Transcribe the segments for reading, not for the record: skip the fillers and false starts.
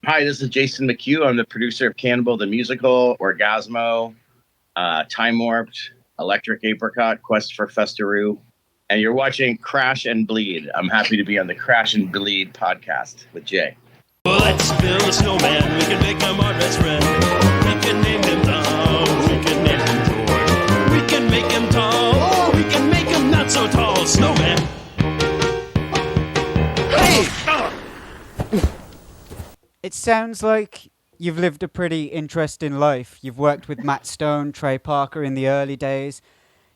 Hi, this is Jason McHugh. I'm the producer of Cannibal the Musical, Orgasmo, Time Warped, Electric Apricot, Quest for Festaroo, and you're watching Crash and Bleed. I'm happy to be on the Crash and Bleed podcast with Jay. Well, let's build a snowman. We can make him our best friend. We can name him Tom. We can name him George. We can make him tall, or we can make him not so tall. Snowman. Hey! It sounds like you've lived a pretty interesting life. You've worked with Matt Stone, Trey Parker in the early days.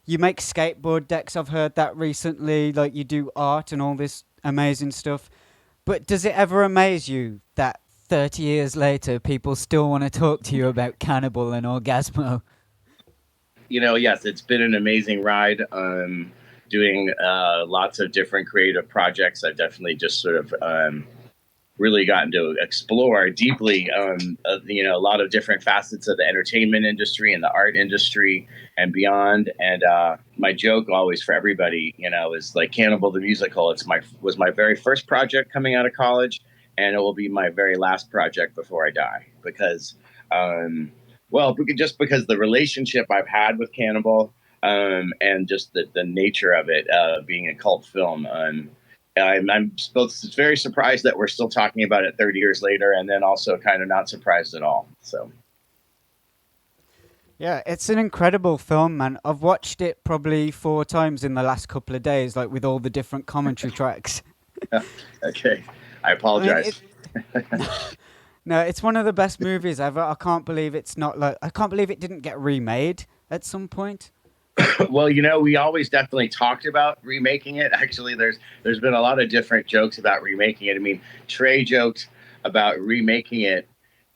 You make skateboard decks, I've heard that recently. Like, you do art and all this amazing stuff. But does it ever amaze you that 30 years later, people still want to talk to you about Cannibal and Orgasmo? Yes, it's been an amazing ride. Doing lots of different creative projects. I've definitely just sort of really gotten to explore deeply, a lot of different facets of the entertainment industry and the art industry and beyond. And my joke always for everybody, is like Cannibal the Musical. Was my very first project coming out of college, and it will be my very last project before I die because, just because the relationship I've had with Cannibal, and just the nature of it being a cult film. I'm both very surprised that we're still talking about it 30 years later, and then also kind of not surprised at all. So, Yeah, it's an incredible film, man. I've watched it probably 4 times in the last couple of days, like with all the different commentary tracks. okay, I I mean, apologize. no, it's one of the best movies ever. I can't believe it's not like I can't believe it didn't get remade at some point. Well, we always definitely talked about remaking it. Actually, there's been a lot of different jokes about remaking it. I mean, Trey joked about remaking it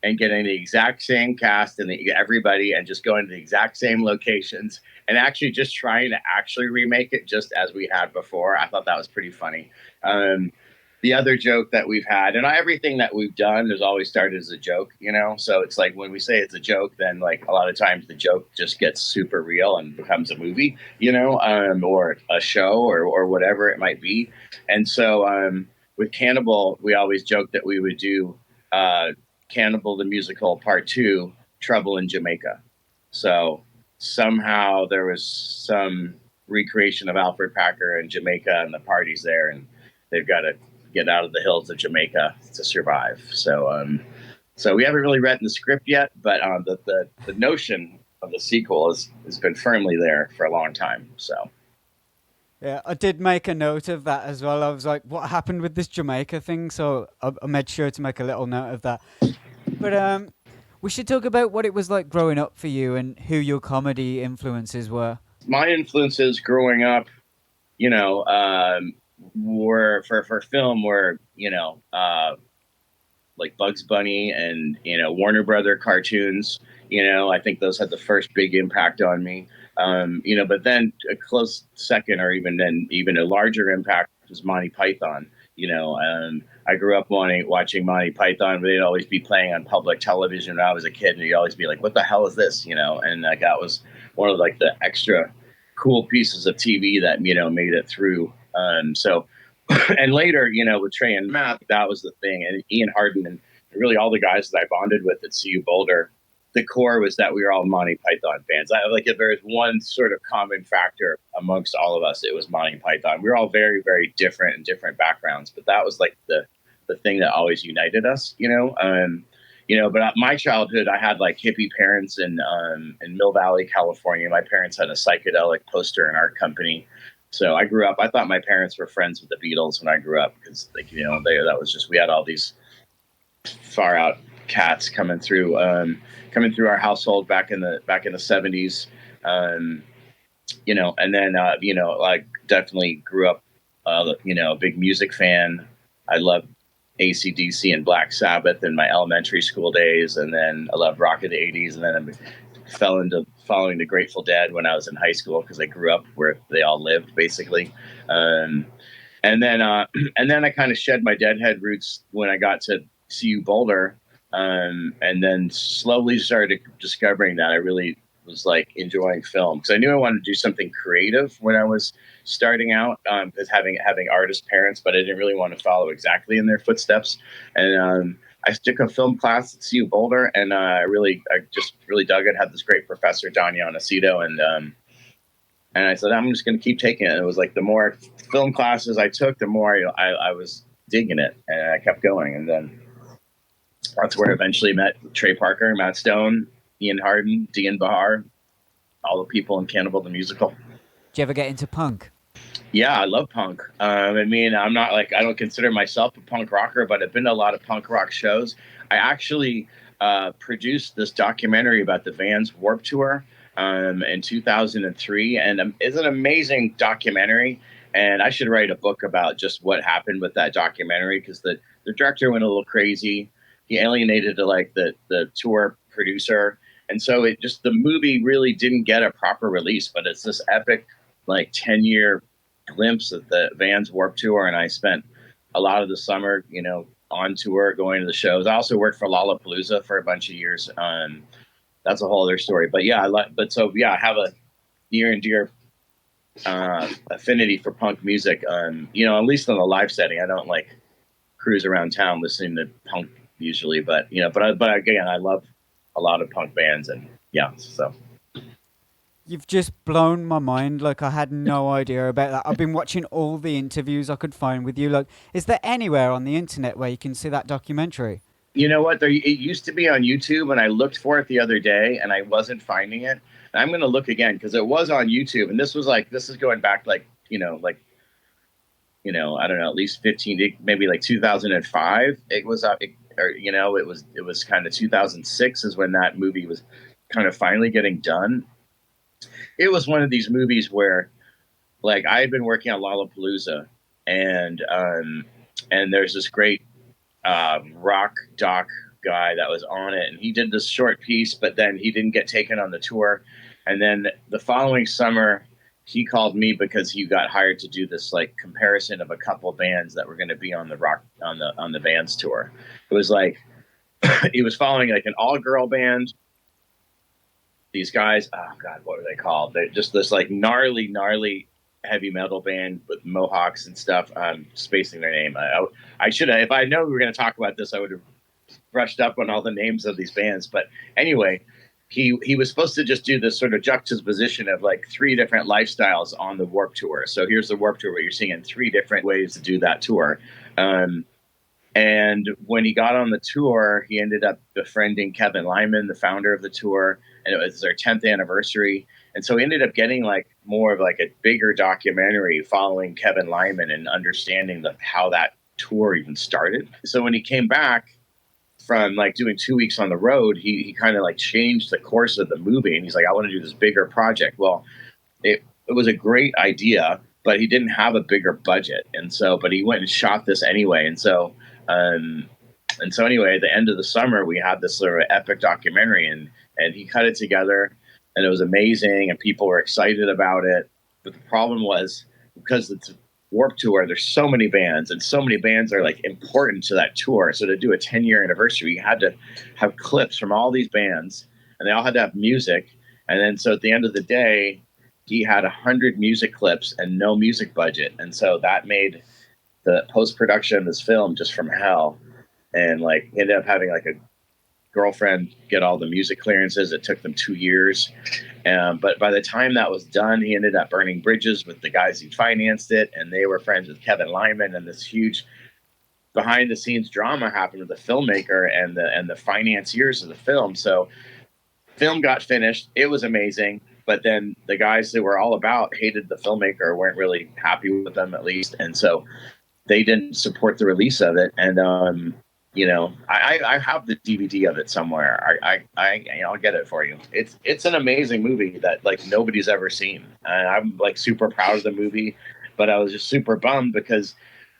and getting the exact same cast and everybody and just going to the exact same locations and actually just trying to actually remake it just as we had before. I thought that was pretty funny. The other joke that we've had, and everything that we've done has always started as a joke. So it's like when we say it's a joke, then like a lot of times the joke just gets super real and becomes a movie, or a show or whatever it might be. And so with Cannibal, we always joke that we would do Cannibal the Musical Part 2, Trouble in Jamaica. So somehow there was some recreation of Alfred Packer in Jamaica and the parties there, and they've got to get out of the hills of Jamaica to survive. So we haven't really read the script yet, but the notion of the sequel has been firmly there for a long time. So Yeah, I did make a note of that as well. I was like, what happened with this Jamaica thing? So I made sure to make a little note of that. But we should talk about what it was like growing up for you and who your comedy influences were. my influences growing up, were for film were like Bugs Bunny and Warner Brother cartoons. I think those had the first big impact on me. But then a close second, or even a larger impact, was Monty Python. I grew up watching Monty Python, but they'd always be playing on public television when I was a kid, and you'd always be like, "What the hell is this?" And like that was one of like the extra cool pieces of TV that made it through. So and later, with Trey and Matt, that was the thing. And Ian Harden and really all the guys that I bonded with at CU Boulder, the core was that we were all Monty Python fans. Like if there's one sort of common factor amongst all of us, it was Monty Python. We were all very, very different and different backgrounds, but that was like the thing that always united us. But my childhood, I had like hippie parents in Mill Valley, California. My parents had a psychedelic poster and art company. So I grew up. I thought my parents were friends with the Beatles when I grew up because, that was just we had all these far out cats coming through our household back in the '70s. And then I definitely grew up, a big music fan. I loved AC/DC and Black Sabbath in my elementary school days, and then I loved rock of the '80s, and then I fell into following the Grateful Dead when I was in high school because I grew up where they all lived, basically. Um, and then and then I kind of shed my Deadhead roots when I got to CU Boulder, and then slowly started discovering that I really was like enjoying film because I knew I wanted to do something creative when I was starting out, because having artist parents, but I didn't really want to follow exactly in their footsteps. And I took a film class at CU Boulder, and I just really dug it. Had this great professor, Don Yanacito, and I said, I'm just going to keep taking it. And it was like the more film classes I took, the more I was digging it, and I kept going. And then that's where I eventually met Trey Parker, Matt Stone, Ian Harden, Dean Bahar, all the people in Cannibal the Musical. Did you ever get into punk? Yeah, I love punk. I mean, I'm not like, I don't consider myself a punk rocker, but I've been to a lot of punk rock shows. I actually produced this documentary about the Vans Warped Tour in 2003, and it's an amazing documentary. And I should write a book about just what happened with that documentary, because the director went a little crazy. He alienated the tour producer, and so the movie really didn't get a proper release. But it's this epic, like 10-year glimpse of the Vans Warped Tour, and I spent a lot of the summer, on tour, going to the shows. I also worked for Lollapalooza for a bunch of years. That's a whole other story. But yeah, I have a near and dear affinity for punk music. At least in a live setting. I don't like cruise around town listening to punk usually, but again, I love a lot of punk bands, and yeah, so. You've just blown my mind. Like, I had no idea about that. I've been watching all the interviews I could find with you. Like, is there anywhere on the internet where you can see that documentary? You know what? It used to be on YouTube, and I looked for it the other day, and I wasn't finding it. And I'm going to look again, because it was on YouTube, and this is going back I don't know, at least 15, maybe like 2005. It was it was kind of 2006 is when that movie was kind of finally getting done. It was one of these movies where, like, I had been working on Lollapalooza, and there's this great rock doc guy that was on it, and he did this short piece, but then he didn't get taken on the tour. And then the following summer, he called me because he got hired to do this like comparison of a couple bands that were going to be on the Vans tour. It was like he was following like an all-girl band. These guys, oh God, what were they called? They're just this like gnarly heavy metal band with mohawks and stuff. I'm spacing their name. I should have, if I know we were going to talk about this, I would have brushed up on all the names of these bands. But anyway, he was supposed to just do this sort of juxtaposition of like 3 different lifestyles on the Warped Tour. So here's the Warped Tour, where you're seeing 3 different ways to do that tour. And when he got on the tour, he ended up befriending Kevin Lyman, the founder of the tour, and it was their 10th anniversary. And so he ended up getting like more of like a bigger documentary following Kevin Lyman and understanding how that tour even started. So when he came back from like doing 2 weeks on the road, he kind of like changed the course of the movie, and he's like, I want to do this bigger project. Well, it was a great idea, but he didn't have a bigger budget. And so, but he went and shot this anyway. And so anyway, at the end of the summer, we had this sort of epic documentary, and he cut it together, and it was amazing, and people were excited about it. But the problem was, because it's a Warped Tour, there's so many bands, and so many bands are like important to that tour. So to do a 10-year anniversary, you had to have clips from all these bands, and they all had to have music. And then, so at the end of the day, he had 100 music clips and no music budget. And so that made the post-production of this film just from hell. And like, he ended up having like a girlfriend get all the music clearances. It took them 2 years. But by the time that was done, he ended up burning bridges with the guys who financed it. And they were friends with Kevin Lyman, and this huge behind the scenes drama happened with the filmmaker and the financiers of the film. So film got finished. It was amazing. But then the guys that were all about hated the filmmaker, weren't really happy with them, at least. And so they didn't support the release of it. And, I have the DVD of it somewhere. I'll get it for you. It's an amazing movie that like nobody's ever seen. And I'm like super proud of the movie, but I was just super bummed because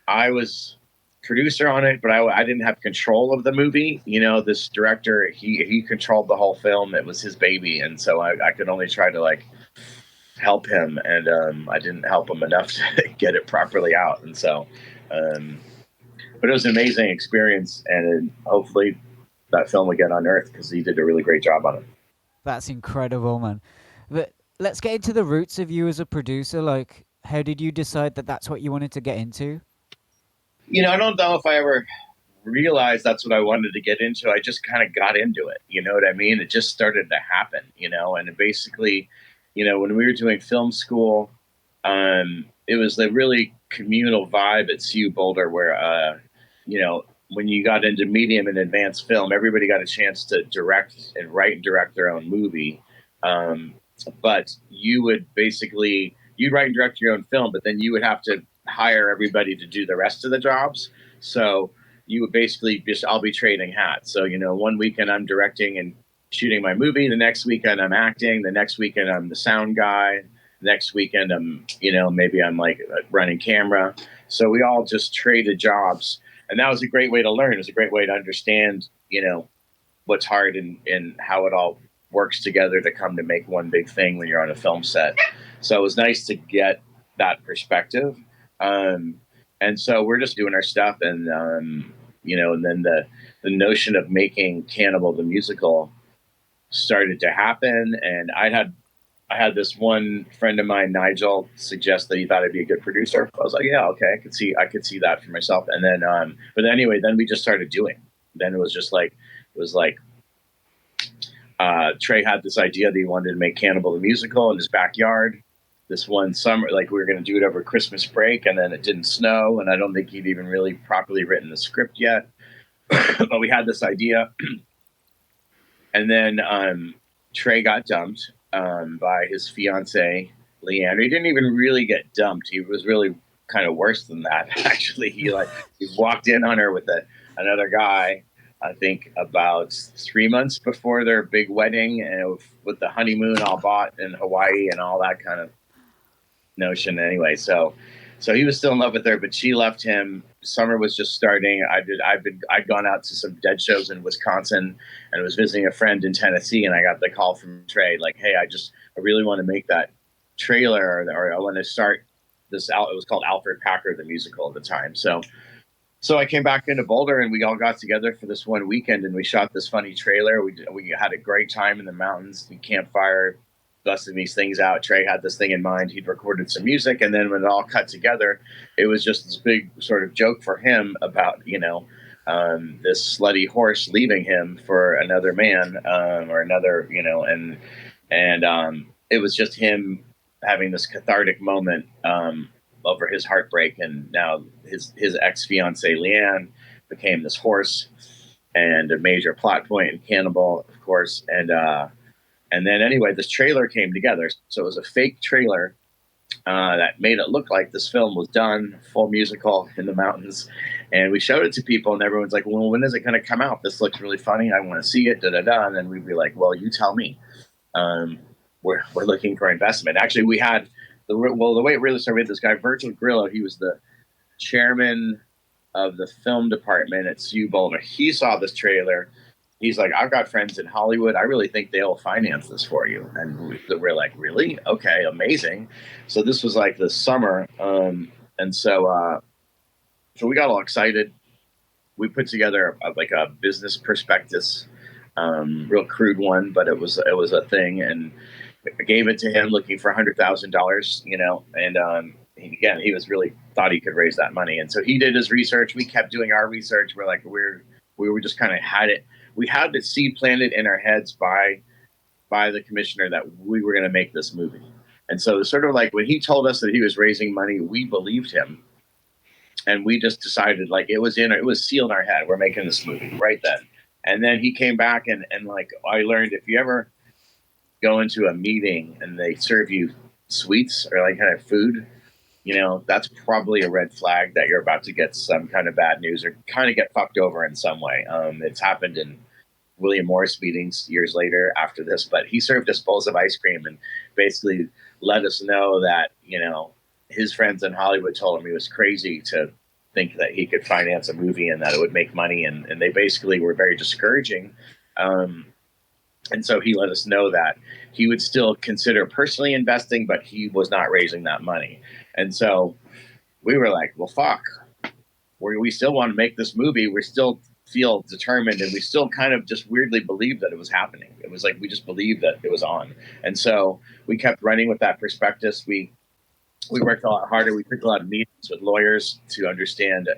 I was producer on it, but I didn't have control of the movie. This director, he controlled the whole film. It was his baby. And so I could only try to like help him. And I didn't help him enough to get it properly out. And so, but it was an amazing experience, and hopefully that film will get unearthed because he did a really great job on it. That's incredible, man. But let's get into the roots of you as a producer. Like, how did you decide that that's what you wanted to get into? I don't know if I ever realized that's what I wanted to get into, I just kind of got into it. You know what I mean? It just started to happen, and basically, when we were doing film school, it was the really communal vibe at CU Boulder where, when you got into medium and advanced film, everybody got a chance to direct and write and direct their own movie. Um, but you would basically, you'd write and direct your own film, but then you would have to hire everybody to do the rest of the jobs. So you would basically just, I'll be trading hats. So, one weekend I'm directing and shooting my movie. The next weekend I'm acting. The next weekend I'm the sound guy. Next weekend I'm, maybe I'm like running camera. So we all just traded jobs. And that was a great way to learn. It was a great way to understand, what's hard and how it all works together to come to make one big thing when you're on a film set. So it was nice to get that perspective. And so we're just doing our stuff, and and then the notion of making Cannibal the musical started to happen. And I had this one friend of mine, Nigel, suggest that he thought I'd be a good producer. I was like, yeah, okay, I could see that for myself. And then, but anyway, then we just started doing. Then it was just like, Trey had this idea that he wanted to make Cannibal the musical in his backyard. This one summer, like we were going to do it over Christmas break, and then it didn't snow, and I don't think he'd even really properly written the script yet. But we had this idea, and then Trey got dumped by his fiance Liane. He didn't even really get dumped. He was really kind of worse than that. Actually, he walked in on her with another guy. I think about 3 months before their big wedding, and with the honeymoon all bought in Hawaii and all that kind of notion. Anyway, so he was still in love with her, but she left him. Summer was just starting. I'd gone out to some dead shows in Wisconsin and was visiting a friend in Tennessee, and I got the call from Trey, like, hey, I really want to make that trailer, or I want to start this out. It was called Alfred Packer the musical at the time. So I came back into Boulder, and we all got together for this one weekend, and we shot this funny trailer. We had a great time in the mountains. We campfire, busting these things out. Trey had this thing in mind. He'd recorded some music, and then when it all cut together, it was just this big sort of joke for him about, this slutty horse leaving him for another man, or another, and it was just him having this cathartic moment over his heartbreak, and now his ex-fiancee Liane became this horse and a major plot point in Cannibal, of course, and then anyway, this trailer came together. So it was a fake trailer that made it look like this film was done, full musical in the mountains, and we showed it to people, and everyone's like, well, when is it going to come out? This looks really funny. I want to see it, da-da-da. And then we'd be like, well, you tell me. We're looking for investment. Actually, we had the way it really started with this guy, Virgil Grillo. He was the chairman of the film department at CU Boulder. He saw this trailer. He's like, I've got friends in Hollywood. I really think they'll finance this for you. And we're like, really? Okay, amazing. So this was like the summer. And so we got all excited. We put together a business prospectus, real crude one, but it was a thing. And I gave it to him looking for $100,000, and again, he was really thought he could raise that money. And so he did his research. We kept doing our research. We're like, we were just kind of had it. We had the seed planted in our heads by the commissioner that we were going to make this movie. And so sort of like when he told us that he was raising money, we believed him. And we just decided, like, it was sealed in our head. We're making this movie right then. And then he came back and like, I learned, if you ever go into a meeting and they serve you sweets or like kind of food, that's probably a red flag that you're about to get some kind of bad news or kind of get fucked over in some way. It's happened in William Morris meetings years later after this, but he served us bowls of ice cream and basically let us know that, his friends in Hollywood told him he was crazy to think that he could finance a movie and that it would make money. And they basically were very discouraging. And so he let us know that he would still consider personally investing, but he was not raising that money. And so we were like, well, fuck, we still want to make this movie. We still feel determined, and we still kind of just weirdly believed that it was happening. It was like we just believed that it was on. And so we kept running with that prospectus. We worked a lot harder. We took a lot of meetings with lawyers to understand,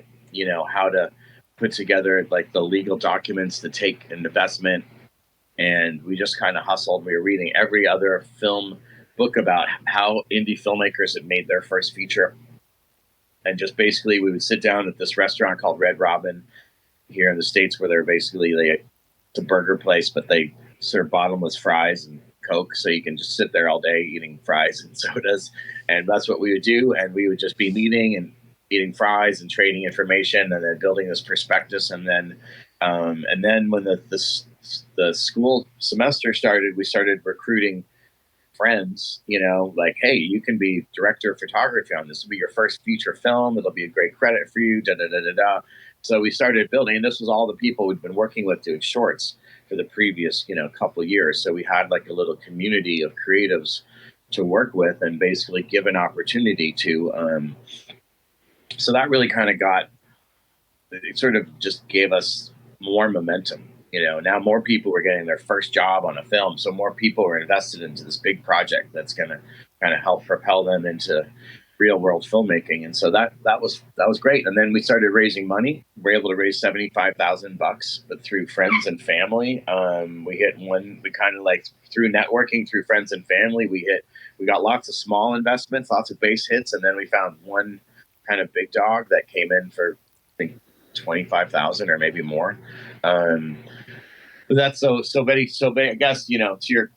how to put together like the legal documents to take an investment, and we just kind of hustled. We were reading every other film book about how indie filmmakers had made their first feature, and just basically we would sit down at this restaurant called Red Robin here in the States, where they're basically it's a burger place, but they serve bottomless fries and Coke, so you can just sit there all day eating fries and sodas, and that's what we would do. And we would just be meeting and eating fries and trading information, and then building this prospectus, and then when the school semester started, we started recruiting friends, like, hey, you can be director of photography on this. Will be your first feature film. It'll be a great credit for you. Da da da da da. So we started building, and this was all the people we'd been working with doing shorts for the previous, couple of years. So we had like a little community of creatives to work with, and basically give an opportunity to. So that really kind of it sort of just gave us more momentum. Now more people were getting their first job on a film, so more people were invested into this big project that's going to kind of help propel them into real world filmmaking. And so that was great. And then we started raising money. We were able to raise $75,000, but through friends and family. We hit one. We kind of like through networking, through friends and family. We got lots of small investments, lots of base hits, and then we found one kind of big dog that came in for, I think, 25,000 or maybe more. That's so very. I guess, to your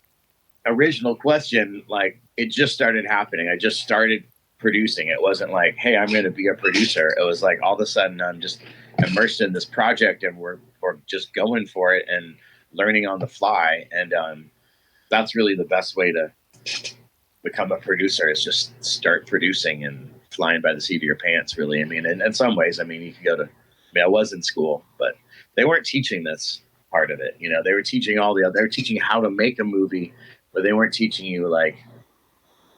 original question, like, it just started happening. I just started producing. It wasn't like, hey, I'm going to be a producer. It was like all of a sudden I'm just immersed in this project, and we're just going for it and learning on the fly. And that's really the best way to become a producer, is just start producing and flying by the seat of your pants, really. I mean, in some ways, I mean, you could go to, I was in school, but they weren't teaching this part of it. They were teaching they were teaching how to make a movie, but they weren't teaching you like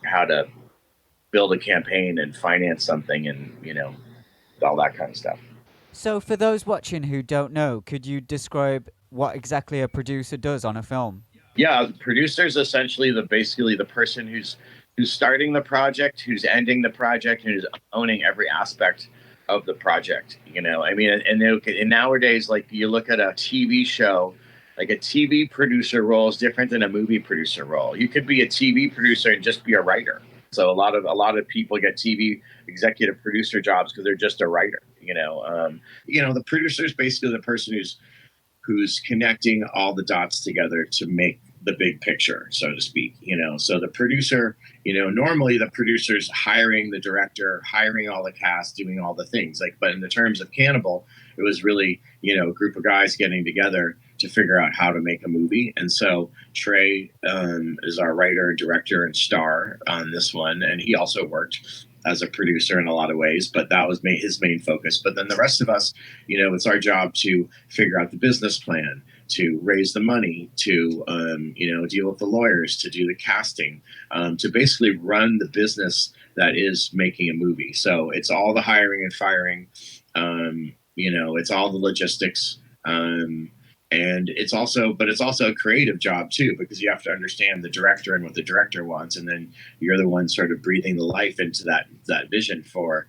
how to build a campaign and finance something, and all that kind of stuff. So, for those watching who don't know, could you describe what exactly a producer does on a film? Yeah, producer is essentially basically the person who's starting the project, who's ending the project, and who's owning every aspect of the project. I mean, and nowadays, like, you look at a TV show, like a TV producer role is different than a movie producer role. You could be a TV producer and just be a writer. So a lot of people get TV executive producer jobs because they're just a writer. The producer is basically the person who's connecting all the dots together to make the big picture, so to speak. So the producer, normally the producer's hiring the director, hiring all the cast, doing all the things. Like, but in the terms of Cannibal, it was really, a group of guys getting together to figure out how to make a movie. And so Trey is our writer, director, and star on this one, and he also worked as a producer in a lot of ways, but that was his main focus. But then the rest of us, it's our job to figure out the business plan, to raise the money, to deal with the lawyers, to do the casting, to basically run the business that is making a movie. So it's all the hiring and firing, it's all the logistics, and it's also a creative job too, because you have to understand the director and what the director wants, and then you're the one sort of breathing the life into that vision for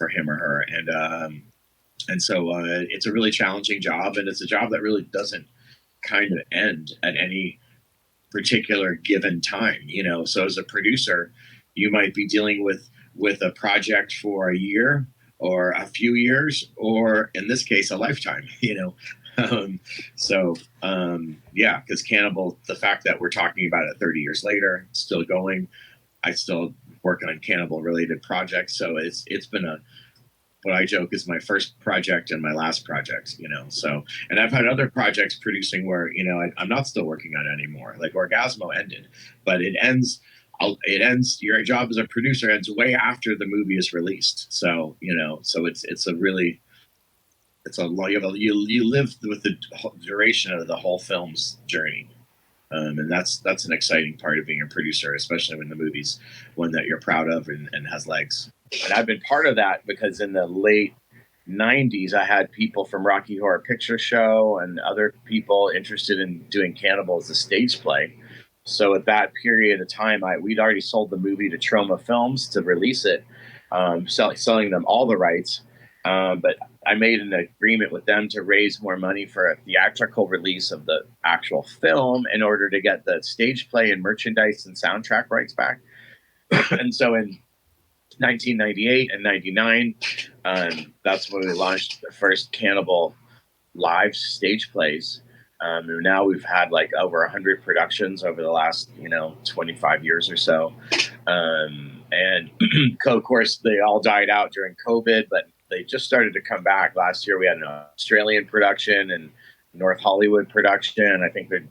him or her. And so it's a really challenging job, and it's a job that really doesn't kind of end at any particular given time. So as a producer, you might be dealing with a project for a year or a few years, or in this case, a lifetime. Because Cannibal, the fact that we're talking about it 30 years later, still going, I still working on Cannibal related projects. So it's been what I joke is my first project and my last project, so, and I've had other projects producing where, I'm not still working on it anymore. Like Orgasmo ended, but it ends, your job as a producer ends way after the movie is released. So, so it's a really, it's a long, you live with the duration of the whole film's journey. And that's an exciting part of being a producer, especially when the movie's one that you're proud of and has legs. And I've been part of that because in the late 90s, I had people from Rocky Horror Picture Show and other people interested in doing Cannibal as a stage play. So at that period of time, we'd already sold the movie to Troma Films to release it, selling them all the rights. But I made an agreement with them to raise more money for a theatrical release of the actual film in order to get the stage play and merchandise and soundtrack rights back. And so in 1998 and 99, that's when we launched the first Cannibal live stage plays. And now we've had like over 100 productions over the last 25 years or so. And of course they all died out during COVID, but they just started to come back. Last year we had an Australian production and North Hollywood production. I think they're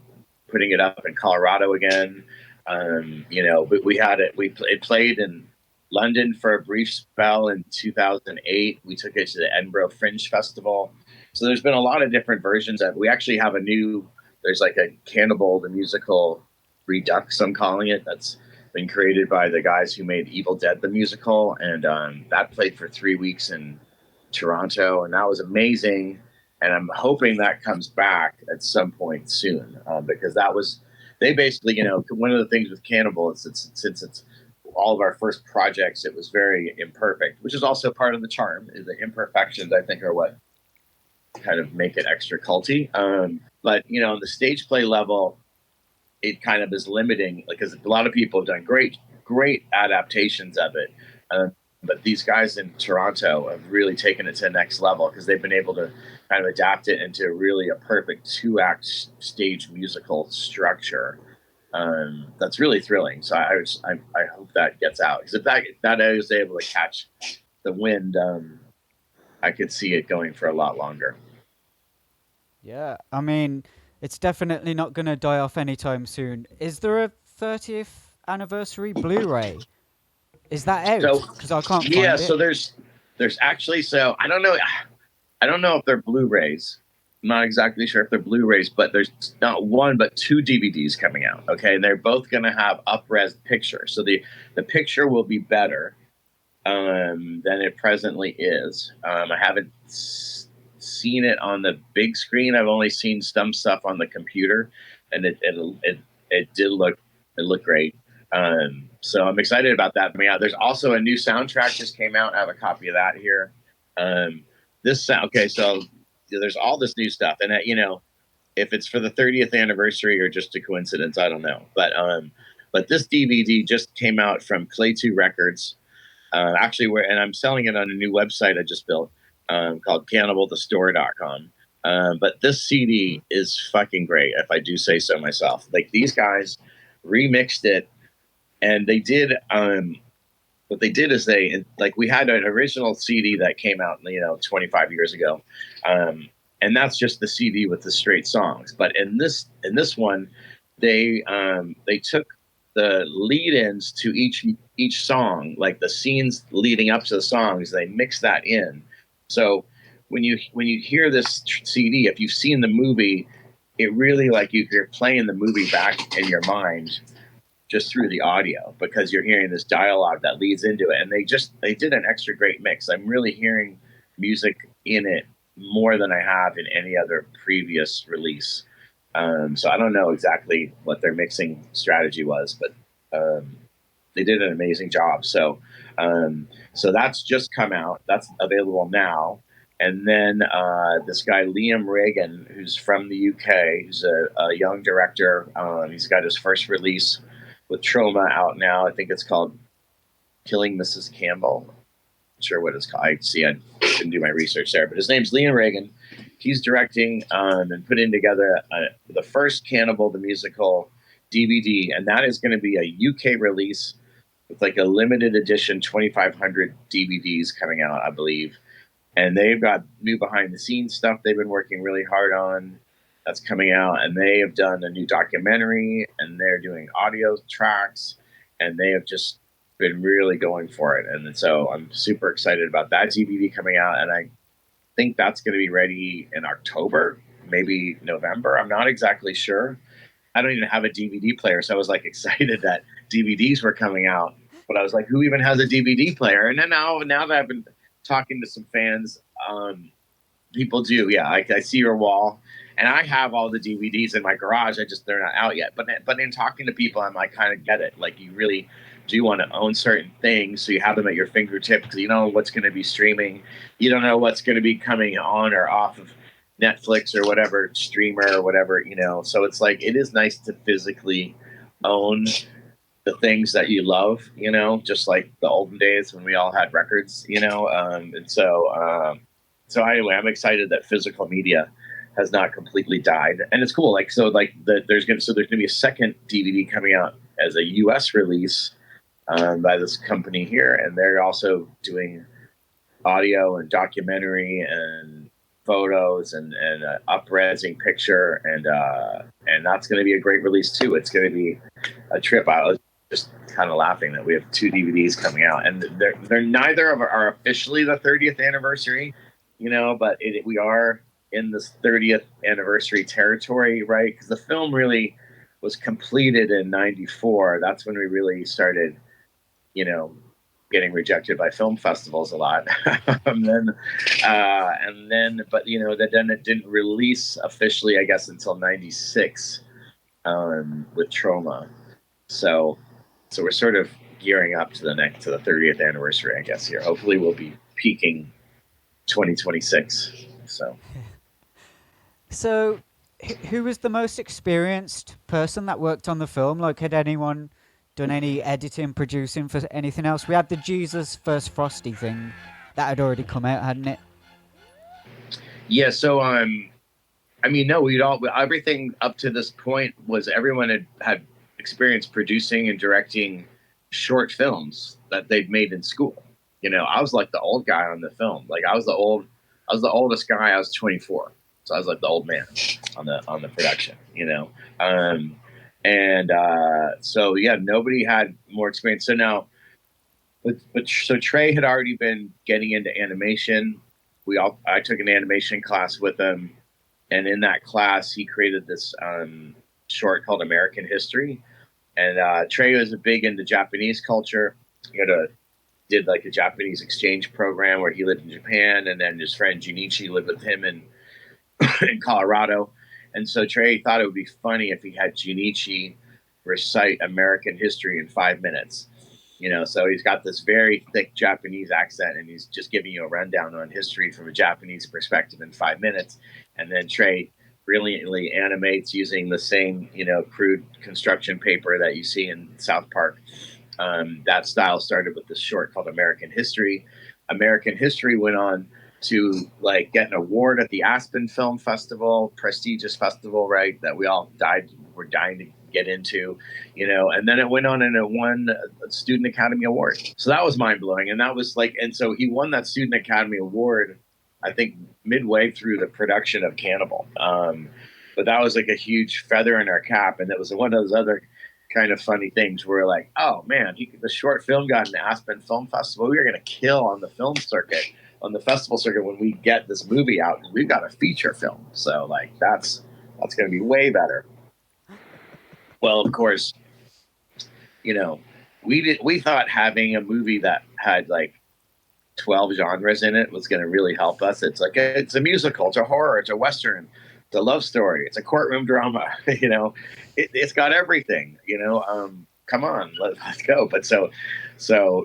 putting it up in Colorado again. But we had it. It played in London for a brief spell in 2008. We took it to the Edinburgh Fringe Festival. So there's been a lot of different versions of it. We actually have there's like a Cannibal the Musical Redux, I'm calling it. That's been created by the guys who made Evil Dead the Musical. And that played for 3 weeks in Toronto. And that was amazing. And I'm hoping that comes back at some point soon because they basically, one of the things with Cannibal is since it's all of our first projects, it was very imperfect, which is also part of the charm. Is the imperfections, I think, are what kind of make it extra culty. But on the stage play level, it kind of is limiting because a lot of people have done great adaptations of it. But these guys in Toronto have really taken it to the next level because they've been able to kind of adapt it into really a perfect 2-act stage musical structure. That's really thrilling. So I hope that gets out because if that I was able to catch the wind, I could see it going for a lot longer. Yeah, I mean, it's definitely not going to die off anytime soon. Is there a 30th anniversary Blu-ray? Is that out? So Because I can't yeah, find it. so there's actually, so I don't know if they're Blu-rays. I'm not exactly sure if they're Blu-rays, but there's not one but 2 DVDs coming out. Okay, and they're both going to have up-res picture, so the picture will be better than it presently is. I haven't seen it on the big screen. I've only seen some stuff on the computer, and it did look great. So I'm excited about that. I mean, there's also a new soundtrack just came out. I have a copy of that here. So there's all this new stuff, and if it's for the 30th anniversary or just a coincidence, I don't know. But this DVD just came out from Play 2 Records. And I'm selling it on a new website I just built called CannibalTheStore.com. But this CD is fucking great, if I do say so myself. Like, these guys remixed it, and they did. What they did is we had an original CD that came out 25 years ago, and that's just the CD with the straight songs. But in this one, they took the lead-ins to each song, like the scenes leading up to the songs. They mixed that in. So when you hear this CD, if you've seen the movie, it really you're playing the movie back in your mind just through the audio because you're hearing this dialogue that leads into it. And they did an extra great mix. I'm really hearing music in it more than I have in any other previous release. So I don't know exactly what their mixing strategy was, but they did an amazing job. So that's just come out. That's available now. And then this guy, Liam Reagan, who's from the UK, who's a young director. He's got his first release with Trauma out now. I think it's called Killing Mrs. Campbell. Not sure what it's called. I didn't do my research there, but his name's Liam Reagan. He's directing and putting together the first Cannibal the Musical DVD, and that is going to be a UK release with like a limited edition 2,500 DVDs coming out, I believe. And they've got new behind the scenes stuff they've been working really hard on. That's coming out, and they have done a new documentary, and they're doing audio tracks, and they have just been really going for it. And so I'm super excited about that DVD coming out, and I think that's going to be ready in October, maybe November. I'm not exactly sure. I don't even have a DVD player, so I was excited that DVDs were coming out, but I was like, who even has a DVD player? And then now that I've been talking to some fans, people do. Yeah, I see your wall. And I have all the DVDs in my garage. They're not out yet. But in talking to people, I'm kind of get it. You really, do want to own certain things, so you have them at your fingertips because you know what's going to be streaming, you don't know what's going to be coming on or off of Netflix or whatever streamer or whatever, you know. So it's like it is nice to physically own the things that you love, you know, just like the olden days when we all had records, you know. So anyway, I'm excited that physical media has not completely died, and it's cool. Like so, like there's gonna be a second DVD coming out as a U.S. release by this company here, and they're also doing audio and documentary and photos and up-resing picture, and that's going to be a great release too. It's going to be a trip. I was just kind of laughing that we have two DVDs coming out, and they're neither of are officially the 30th anniversary, you know, but we are in this 30th anniversary territory, right? Because the film really was completed in '94. That's when we really started, you know, getting rejected by film festivals a lot. But you know, then it didn't release officially, I guess, until '96 with Trauma. So we're sort of gearing up to the 30th anniversary, I guess. Here, hopefully, we'll be peaking 2026. So, who was the most experienced person that worked on the film? Like, had anyone done any editing, producing for anything else? We had the Jesus First Frosty thing that had already come out, hadn't it? Yeah. So I mean, no, everything up to this point was everyone had experience producing and directing short films that they'd made in school. You know, I was like the old guy on the film. Like I was the oldest guy. I was 24, so I was like the old man on the production. You know, so yeah, nobody had more experience. So now, so Trey had already been getting into animation. I took an animation class with him, and in that class, he created this short called American History. And Trey was big into Japanese culture. He did like a Japanese exchange program where he lived in Japan, and then his friend Junichi lived with him in Colorado. And so Trey thought it would be funny if he had Junichi recite American history in 5 minutes. You know, so he's got this very thick Japanese accent, and he's just giving you a rundown on history from a Japanese perspective in 5 minutes. And then Trey brilliantly animates using the same, you know, crude construction paper that you see in South Park. That style started with this short called American History. American History went on to like get an award at the Aspen Film Festival, prestigious festival, right? That we all were dying to get into, you know. And then it went on and it won a Student Academy Award. So that was mind blowing. And that was like, and so he won that Student Academy Award, I think midway through the production of Cannibal. But that was like a huge feather in our cap, and it was one of those other kind of funny things where we're like, oh man, the short film got an Aspen Film Festival. We are going to kill on the film circuit, on the festival circuit, when we get this movie out. We've got a feature film, so like that's going to be way better. Well, of course, you know, we thought having a movie that had like 12 genres in it was going to really help us. It's like it's a musical, it's a horror, it's a western, it's a love story, it's a courtroom drama. You know, it's got everything. You know, come on, let's go. But so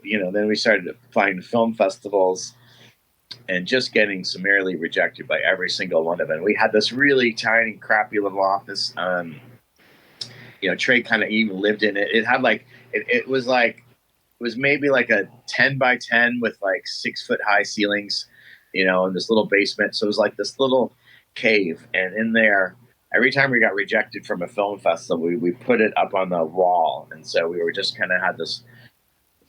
you know, then we started to find film festivals and just getting summarily rejected by every single one of them. We had this really tiny, crappy little office. You know, Trey kind of even lived in it. It had like it was maybe like a 10 by 10 with like 6 foot high ceilings, you know, in this little basement. So it was like this little cave. And in there, every time we got rejected from a film festival, we put it up on the wall. And so we were just kind of had this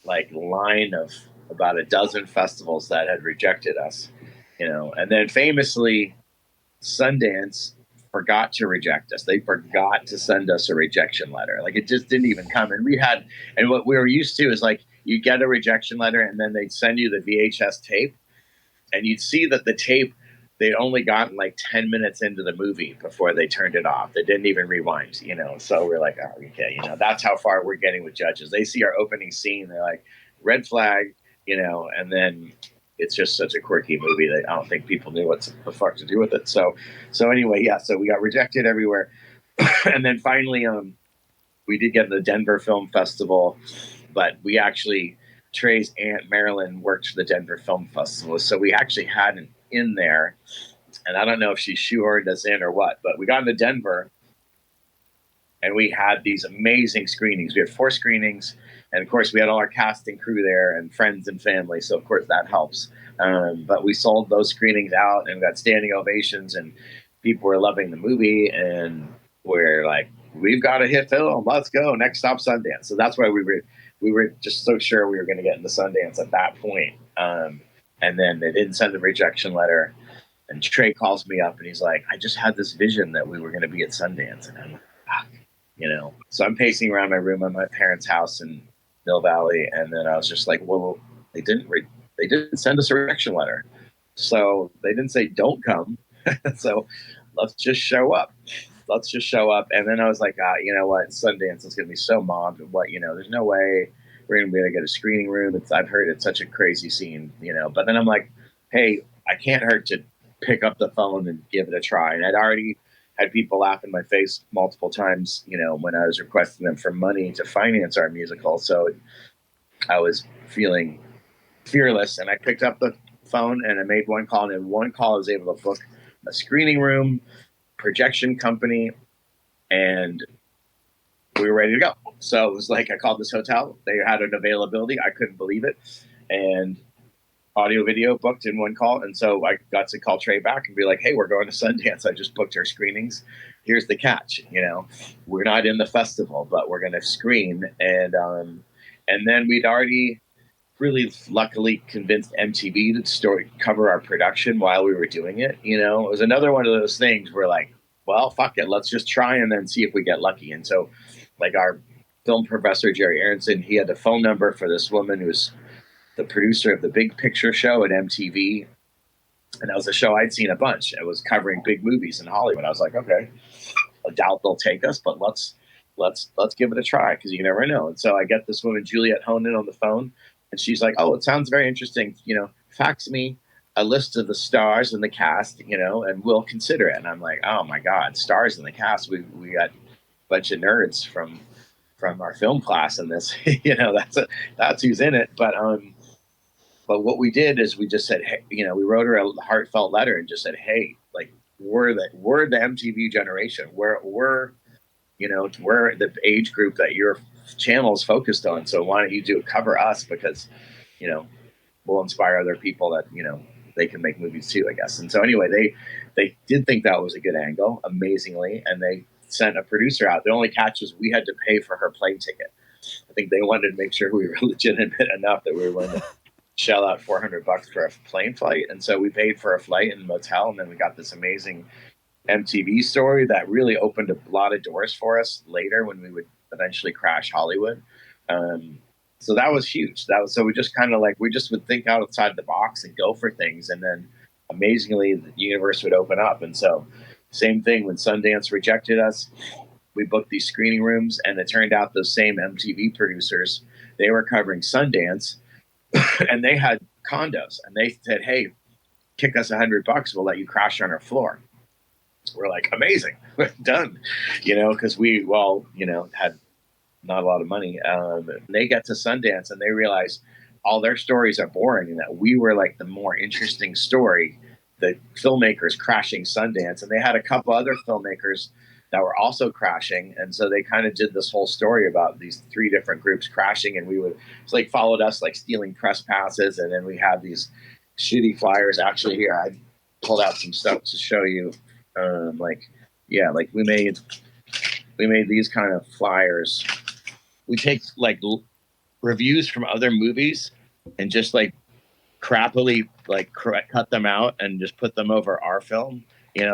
like line of about a dozen festivals that had rejected us, you know. And then famously, Sundance forgot to reject us. They forgot to send us a rejection letter. Like it just didn't even come. And what we were used to is like you get a rejection letter and then they'd send you the VHS tape, and you'd see that the tape, they'd only gotten like 10 minutes into the movie before they turned it off. They didn't even rewind, you know. So we're like, oh, okay, you know, that's how far we're getting with judges. They see our opening scene, they're like, red flag, you know, and then it's just such a quirky movie that I don't think people knew what the fuck to do with it. So anyway, yeah, so we got rejected everywhere. And then finally, we did get the Denver Film Festival, but we actually, Trey's aunt Marilyn worked for the Denver Film Festival, so we actually had an in there, and I don't know if she shoehorned us in or what, but we got into Denver, and we had these amazing screenings. We had 4 screenings, and of course we had all our cast and crew there and friends and family, so of course that helps. But we sold those screenings out and got standing ovations, and people were loving the movie, and we're like, we've got a hit film, let's go, next stop Sundance. So that's why we were just so sure we were going to get into Sundance at that point. And then they didn't send the rejection letter, and Trey calls me up and he's like, I just had this vision that we were going to be at Sundance, and I'm like, fuck. So I'm pacing around my room at my parents' house in Mill Valley, and then I was just like, well, they didn't send us a rejection letter, so they didn't say don't come. So let's just show up. And then I was like, you know what, Sundance is going to be so mobbed. What, there's no way we're going to be able to get a screening room. I've heard it's such a crazy scene, But then I'm like, hey, I can't hurt to pick up the phone and give it a try. And I'd already had people laugh in my face multiple times, when I was requesting them for money to finance our musical. So I was feeling fearless, and I picked up the phone and I made one call, and in one call I was able to book a screening room, projection company, and we were ready to go. So it was like, I called this hotel. They had an availability. I couldn't believe it. And audio video booked in one call. And so I got to call Trey back and be like, hey, we're going to Sundance. I just booked our screenings. Here's the catch. We're not in the festival, but we're going to screen. And then we'd already really luckily convinced MTV to cover our production while we were doing it. It was another one of those things where like, well, fuck it, let's just try and then see if we get lucky. And so like our film professor, Jerry Aronson, he had the phone number for this woman who was the producer of the Big Picture show at MTV. And that was a show I'd seen a bunch. It was covering big movies in Hollywood. I was like, okay, I doubt they'll take us, but let's give it a try, because you never know. And so I get this woman, Juliette Honan, on the phone, and she's like, oh, it sounds very interesting. Fax me a list of the stars and the cast, and we'll consider it. And I'm like, oh my God, stars in the cast. We got a bunch of nerds from our film class in this, that's who's in it. But what we did is we just said, hey, we wrote her a heartfelt letter and just said, hey, like, we're the MTV generation. We're the age group that your channel is focused on. So why don't you cover us? Because, we'll inspire other people that, they can make movies too, I guess. And so anyway, they did think that was a good angle, amazingly. And they sent a producer out. The only catch was we had to pay for her plane ticket. I think they wanted to make sure we were legitimate enough that we were willing to shell out $400 for a plane flight. And so we paid for a flight and motel, and then we got this amazing MTV story that really opened a lot of doors for us later when we would eventually crash Hollywood. So that was huge. So we just kind of like, we just would think outside the box and go for things. And then amazingly, the universe would open up. And so same thing when Sundance rejected us, we booked these screening rooms, and it turned out those same MTV producers, they were covering Sundance and they had condos, and they said, hey, kick us $100. We'll let you crash on our floor. We're like, amazing, done, because we, had not a lot of money. They get to Sundance and they realize all their stories are boring, and that we were like the more interesting story, the filmmakers crashing Sundance. And they had a couple other filmmakers that were also crashing. And so they kind of did this whole story about these 3 different groups crashing, and it's like followed us, like stealing press passes. And then we had these shitty flyers. Actually, here, I pulled out some stuff to show you. We made these kind of flyers. We take like reviews from other movies and just like crappily like cut them out and just put them over our film.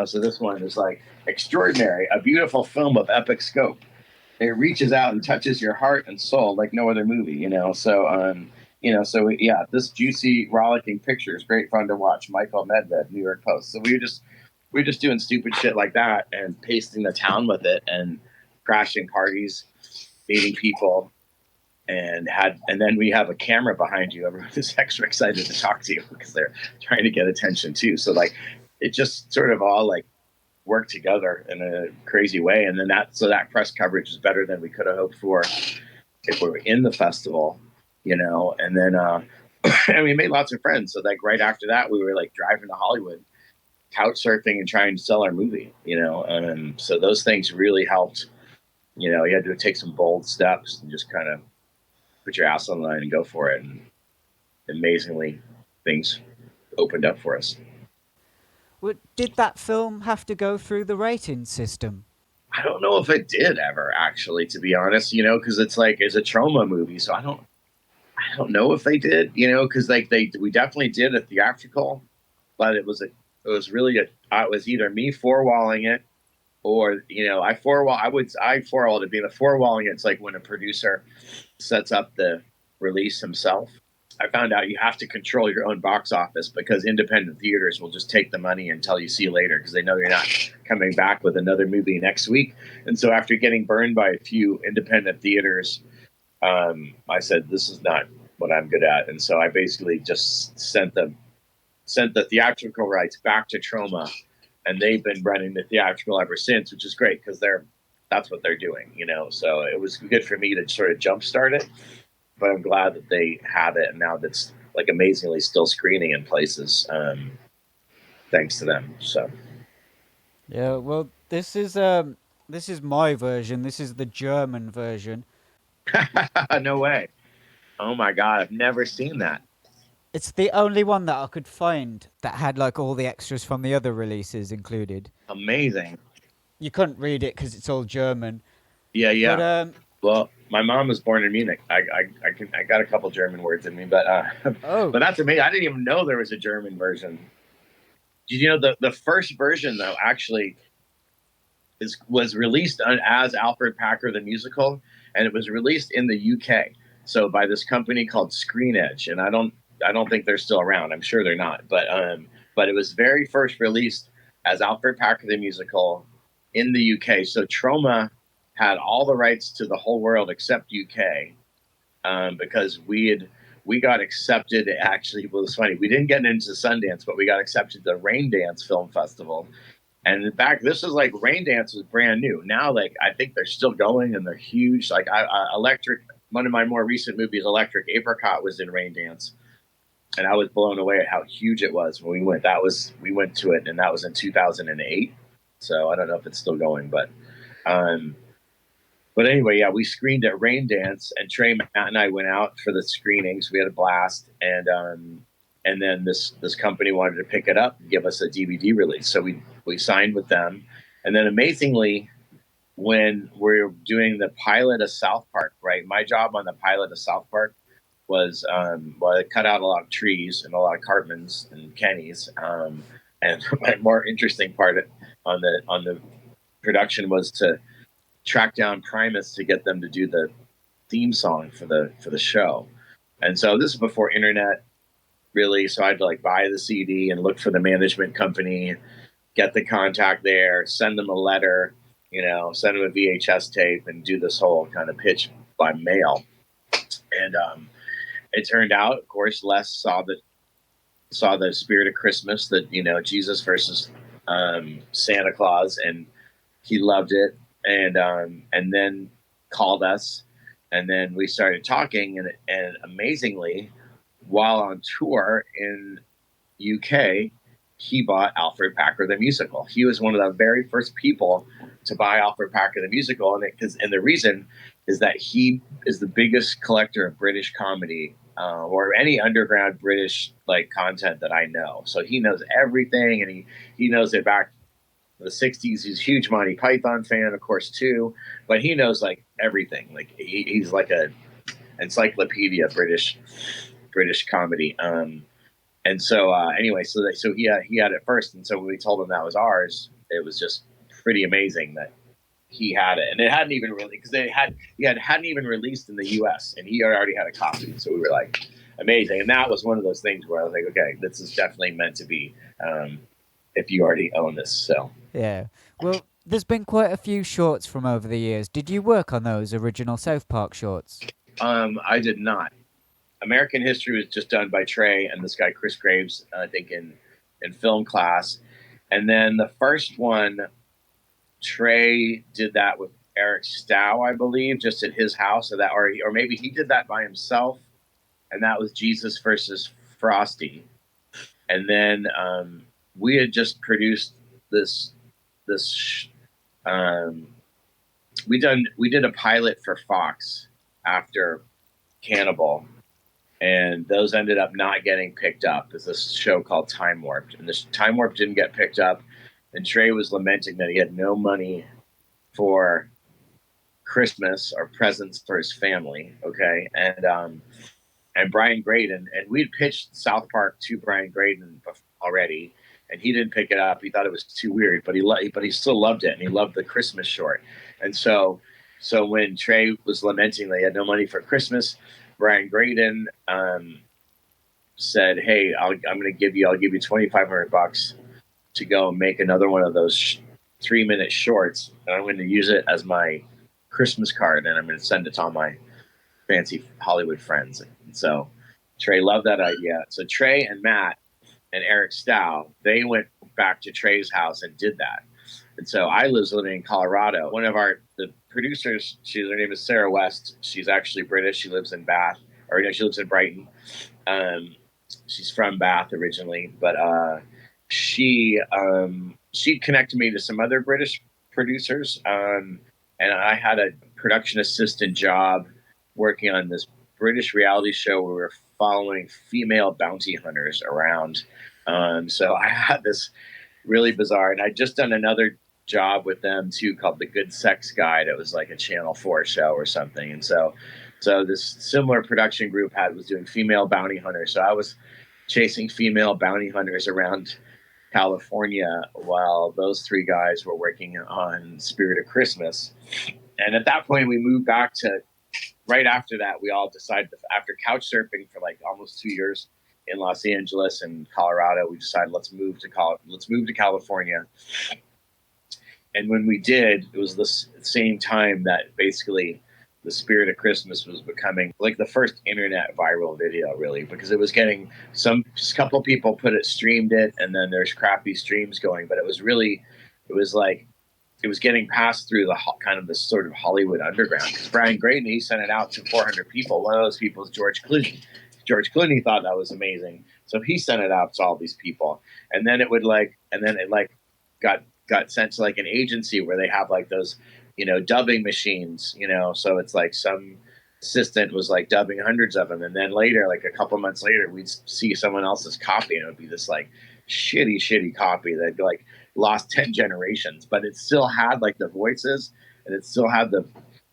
So this one is like, extraordinary, a beautiful film of epic scope. It reaches out and touches your heart and soul like no other movie. This juicy, rollicking picture is great fun to watch. Michael Medved, New York Post. So we're just doing stupid shit like that and pasting the town with it and crashing parties, meeting people, and then we have a camera behind you. Everyone is extra excited to talk to you because they're trying to get attention too. So like, it just sort of all like worked together in a crazy way. And then that press coverage is better than we could have hoped for. if we were in the festival, and then and we made lots of friends. So like right after that, we were like driving to Hollywood, couch surfing, and trying to sell our movie. So those things really helped. You had to take some bold steps and just kind of put your ass on the line and go for it. And amazingly, things opened up for us. Well, did that film have to go through the rating system? I don't know if it did ever actually, to be honest, because it's a trauma movie. So I don't know if they did, because we definitely did a theatrical, but it was it was either me four-walling it or, I four-walled it. Being the four-walling, it's like when a producer sets up the release himself. I found out you have to control your own box office because independent theaters will just take the money and tell you see you later because they know you're not coming back with another movie next week. And so after getting burned by a few independent theaters, I said, this is not what I'm good at. And so I basically just sent the theatrical rights back to Troma, and they've been running the theatrical ever since, which is great because that's what they're doing, So it was good for me to sort of jumpstart it. But I'm glad that they have it, and now that's like amazingly still screening in places, thanks to them. So Yeah, well, this is my version. This is the German version. no way. Oh my god, I've never seen that. It's the only one that I could find that had like all the extras from the other releases included. Amazing. You couldn't read it because it's all German. Yeah, But yeah. Well, my mom was born in Munich. I got a couple German words in me, but oh, but that's amazing. I didn't even know there was a German version. Did you know the first version though actually was released as Alfred Packer the Musical, and it was released in the UK. So by this company called Screen Edge, and I don't think they're still around. I'm sure they're not, but it was very first released as Alfred Packer the Musical in the UK. So Troma had all the rights to the whole world except UK, because we got accepted. Actually, well, it's funny. We didn't get into Sundance, but we got accepted to the Raindance Film Festival. And in fact, this is like Raindance was brand new. Now, like I think they're still going and they're huge. Like Electric, one of my more recent movies, Electric Apricot, was in Raindance, and I was blown away at how huge it was when we went. We went to it, and that was in 2008. So I don't know if it's still going, um, but anyway, yeah, we screened at Raindance, and Trey, Matt, and I went out for the screenings. We had a blast, and then this company wanted to pick it up and give us a DVD release, so we signed with them, and then amazingly, when we're doing the pilot of South Park, right? My job on the pilot of South Park was I cut out a lot of trees and a lot of Cartmens and Kennys, and my more interesting part on the production was to track down Primus to get them to do the theme song for the show. And so this is before internet, really. So I had to like buy the CD and look for the management company, get the contact there, send them a letter, send them a VHS tape, and do this whole kind of pitch by mail. And it turned out, of course, Les saw the Spirit of Christmas, that Jesus versus Santa Claus, and he loved it, and then called us, and then we started talking, and amazingly, while on tour in UK, he bought Alfred Packer the Musical. He was one of the very first people to buy Alfred Packer the Musical, and the reason is that he is the biggest collector of British comedy, or any underground British like content that I know. So he knows everything, and he knows it back in the 60s. He's a huge Monty Python fan, of course, too, but he knows like everything. Like he's like a encyclopedia of British comedy. And so anyway, so he had it first, and so when we told him that was ours, it was just pretty amazing that he had it, and it hadn't even really, because hadn't even released in the U.S. and he already had a copy. So we were like, amazing, and that was one of those things where I was like, okay, this is definitely meant to be. If you already own this, so yeah. Well, there's been quite a few shorts from over the years. Did you work on those original South Park shorts? I did not. American History was just done by Trey and this guy Chris Graves, I think in film class, and then the first one, Trey did that with Eric Stow, I believe, just at his house, or maybe he did that by himself, and that was Jesus versus Frosty. And then we had just produced this. Um, we did a pilot for Fox after Cannibal, and those ended up not getting picked up. There's this show called Time Warped, and this Time Warp didn't get picked up, and Trey was lamenting that he had no money for Christmas or presents for his family. Okay, and Brian Graydon, and we'd pitched South Park to Brian Graydon already, and he didn't pick it up. He thought it was too weird, but he still loved it, and he loved the Christmas short. And so when Trey was lamenting that he had no money for Christmas, Brian Graydon said, "Hey, I'll give you $2,500 to go make another one of those 3-minute shorts, and I'm going to use it as my Christmas card, and I'm going to send it to all my fancy Hollywood friends." And so Trey loved that idea. So Trey and Matt and Eric Stow, they went back to Trey's house and did that. And so I was living in Colorado. One of the producers, her name is Sarah West. She's actually British. She lives in Bath, or she lives in Brighton. She's from Bath originally, but she connected me to some other British producers, and I had a production assistant job working on this British reality show where we were following female bounty hunters around. So I had this really bizarre, and I'd just done another job with them too called The Good Sex Guide. It was like a Channel 4 show or something. And so this similar production group was doing female bounty hunters. So I was chasing female bounty hunters around California while those three guys were working on Spirit of Christmas. And at that point, we moved back to, right after that, we all decided, after couch surfing for like almost 2 years in Los Angeles and Colorado, we decided let's move to California. And when we did, it was the same time that basically the Spirit of Christmas was becoming like the first internet viral video, really, because it was getting couple people streamed it, and then there's crappy streams going, but it was getting passed through the kind of this sort of Hollywood underground. Because Brian Graydon, he sent it out to 400 people. One of those people is George Clooney. George Clooney thought that was amazing, so he sent it out to all these people, and then it got sent to like an agency where they have like those, dubbing machines, so it's like some assistant was like dubbing hundreds of them, and then later, like a couple months later, we'd see someone else's copy, and it would be this like shitty copy that like lost 10 generations, but it still had like the voices, and it still had the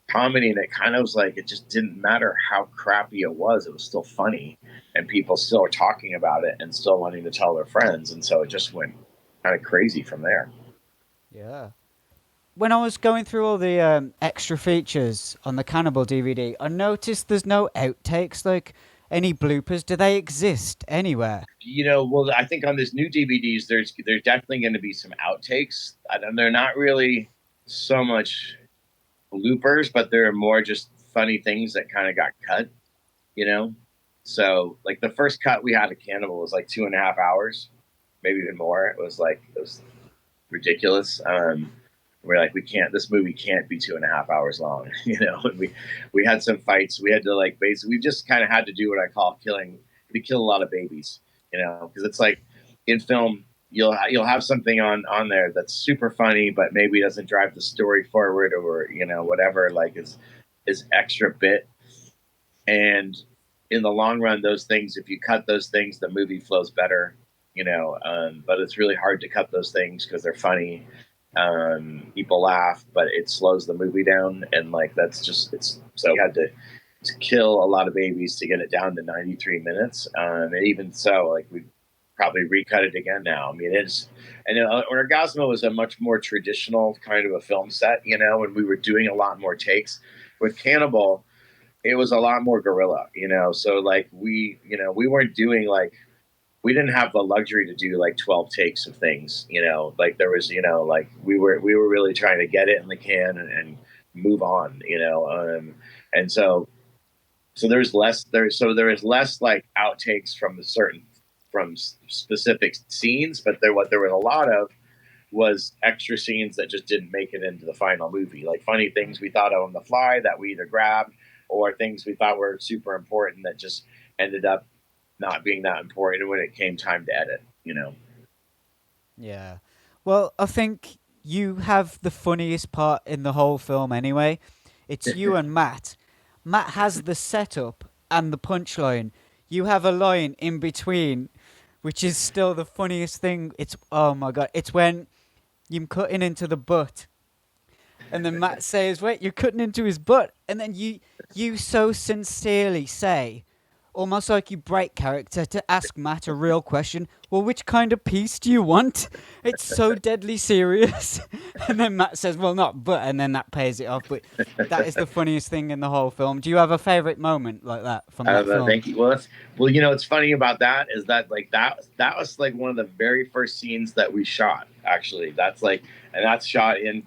comedy, and it kind of was like, it just didn't matter how crappy it was still funny, and people still were talking about it and still wanting to tell their friends, and so it just went kind of crazy from there. Yeah. When I was going through all the extra features on the Cannibal DVD, I noticed there's no outtakes, like any bloopers. Do they exist anywhere? Well, I think on this new DVDs, there's definitely going to be some outtakes. They're not really so much bloopers, but they're more just funny things that kind of got cut, So, like, the first cut we had of Cannibal was like 2.5 hours, maybe even more. It was ridiculous. We're like, this movie can't be 2.5 hours long, And we had some fights. We had to we just kind of had to do what I call we kill a lot of babies, because it's like in film, you'll have something on there that's super funny, but maybe doesn't drive the story forward, or whatever, like is extra bit. And in the long run, those things, if you cut those things, the movie flows better, but it's really hard to cut those things because they're funny. People laugh, but it slows the movie down, and so we had to kill a lot of babies to get it down to 93 minutes. And even so, like, we probably recut it again now. I mean, Orgasmo was a much more traditional kind of a film set, and we were doing a lot more takes. With Cannibal, it was a lot more guerrilla, so like we weren't doing we didn't have the luxury to do like 12 takes of things, like there was, like we were really trying to get it in the can and move on, and so there is less like outtakes from specific scenes, but there was a lot of was extra scenes that just didn't make it into the final movie, like funny things we thought of on the fly that we either grabbed, or things we thought were super important that just ended up not being that important when it came time to edit, you know. Yeah. Well, I think you have the funniest part in the whole film anyway. It's you and Matt. Matt has the setup and the punchline. You have a line in between, which is still the funniest thing. It's, oh my God, it's when you're cutting into the butt. And then Matt says, "Wait, you're cutting into his butt." And then you so sincerely say, almost like you break character to ask Matt a real question. Well, which kind of piece do you want? It's so deadly serious. And then Matt says, "Well, not but," and then that pays it off. But that is the funniest thing in the whole film. Do you have a favorite moment like that from that film? Thank you. Well, you know, what's funny about that is that like that was like one of the very first scenes that we shot. Actually, that's shot in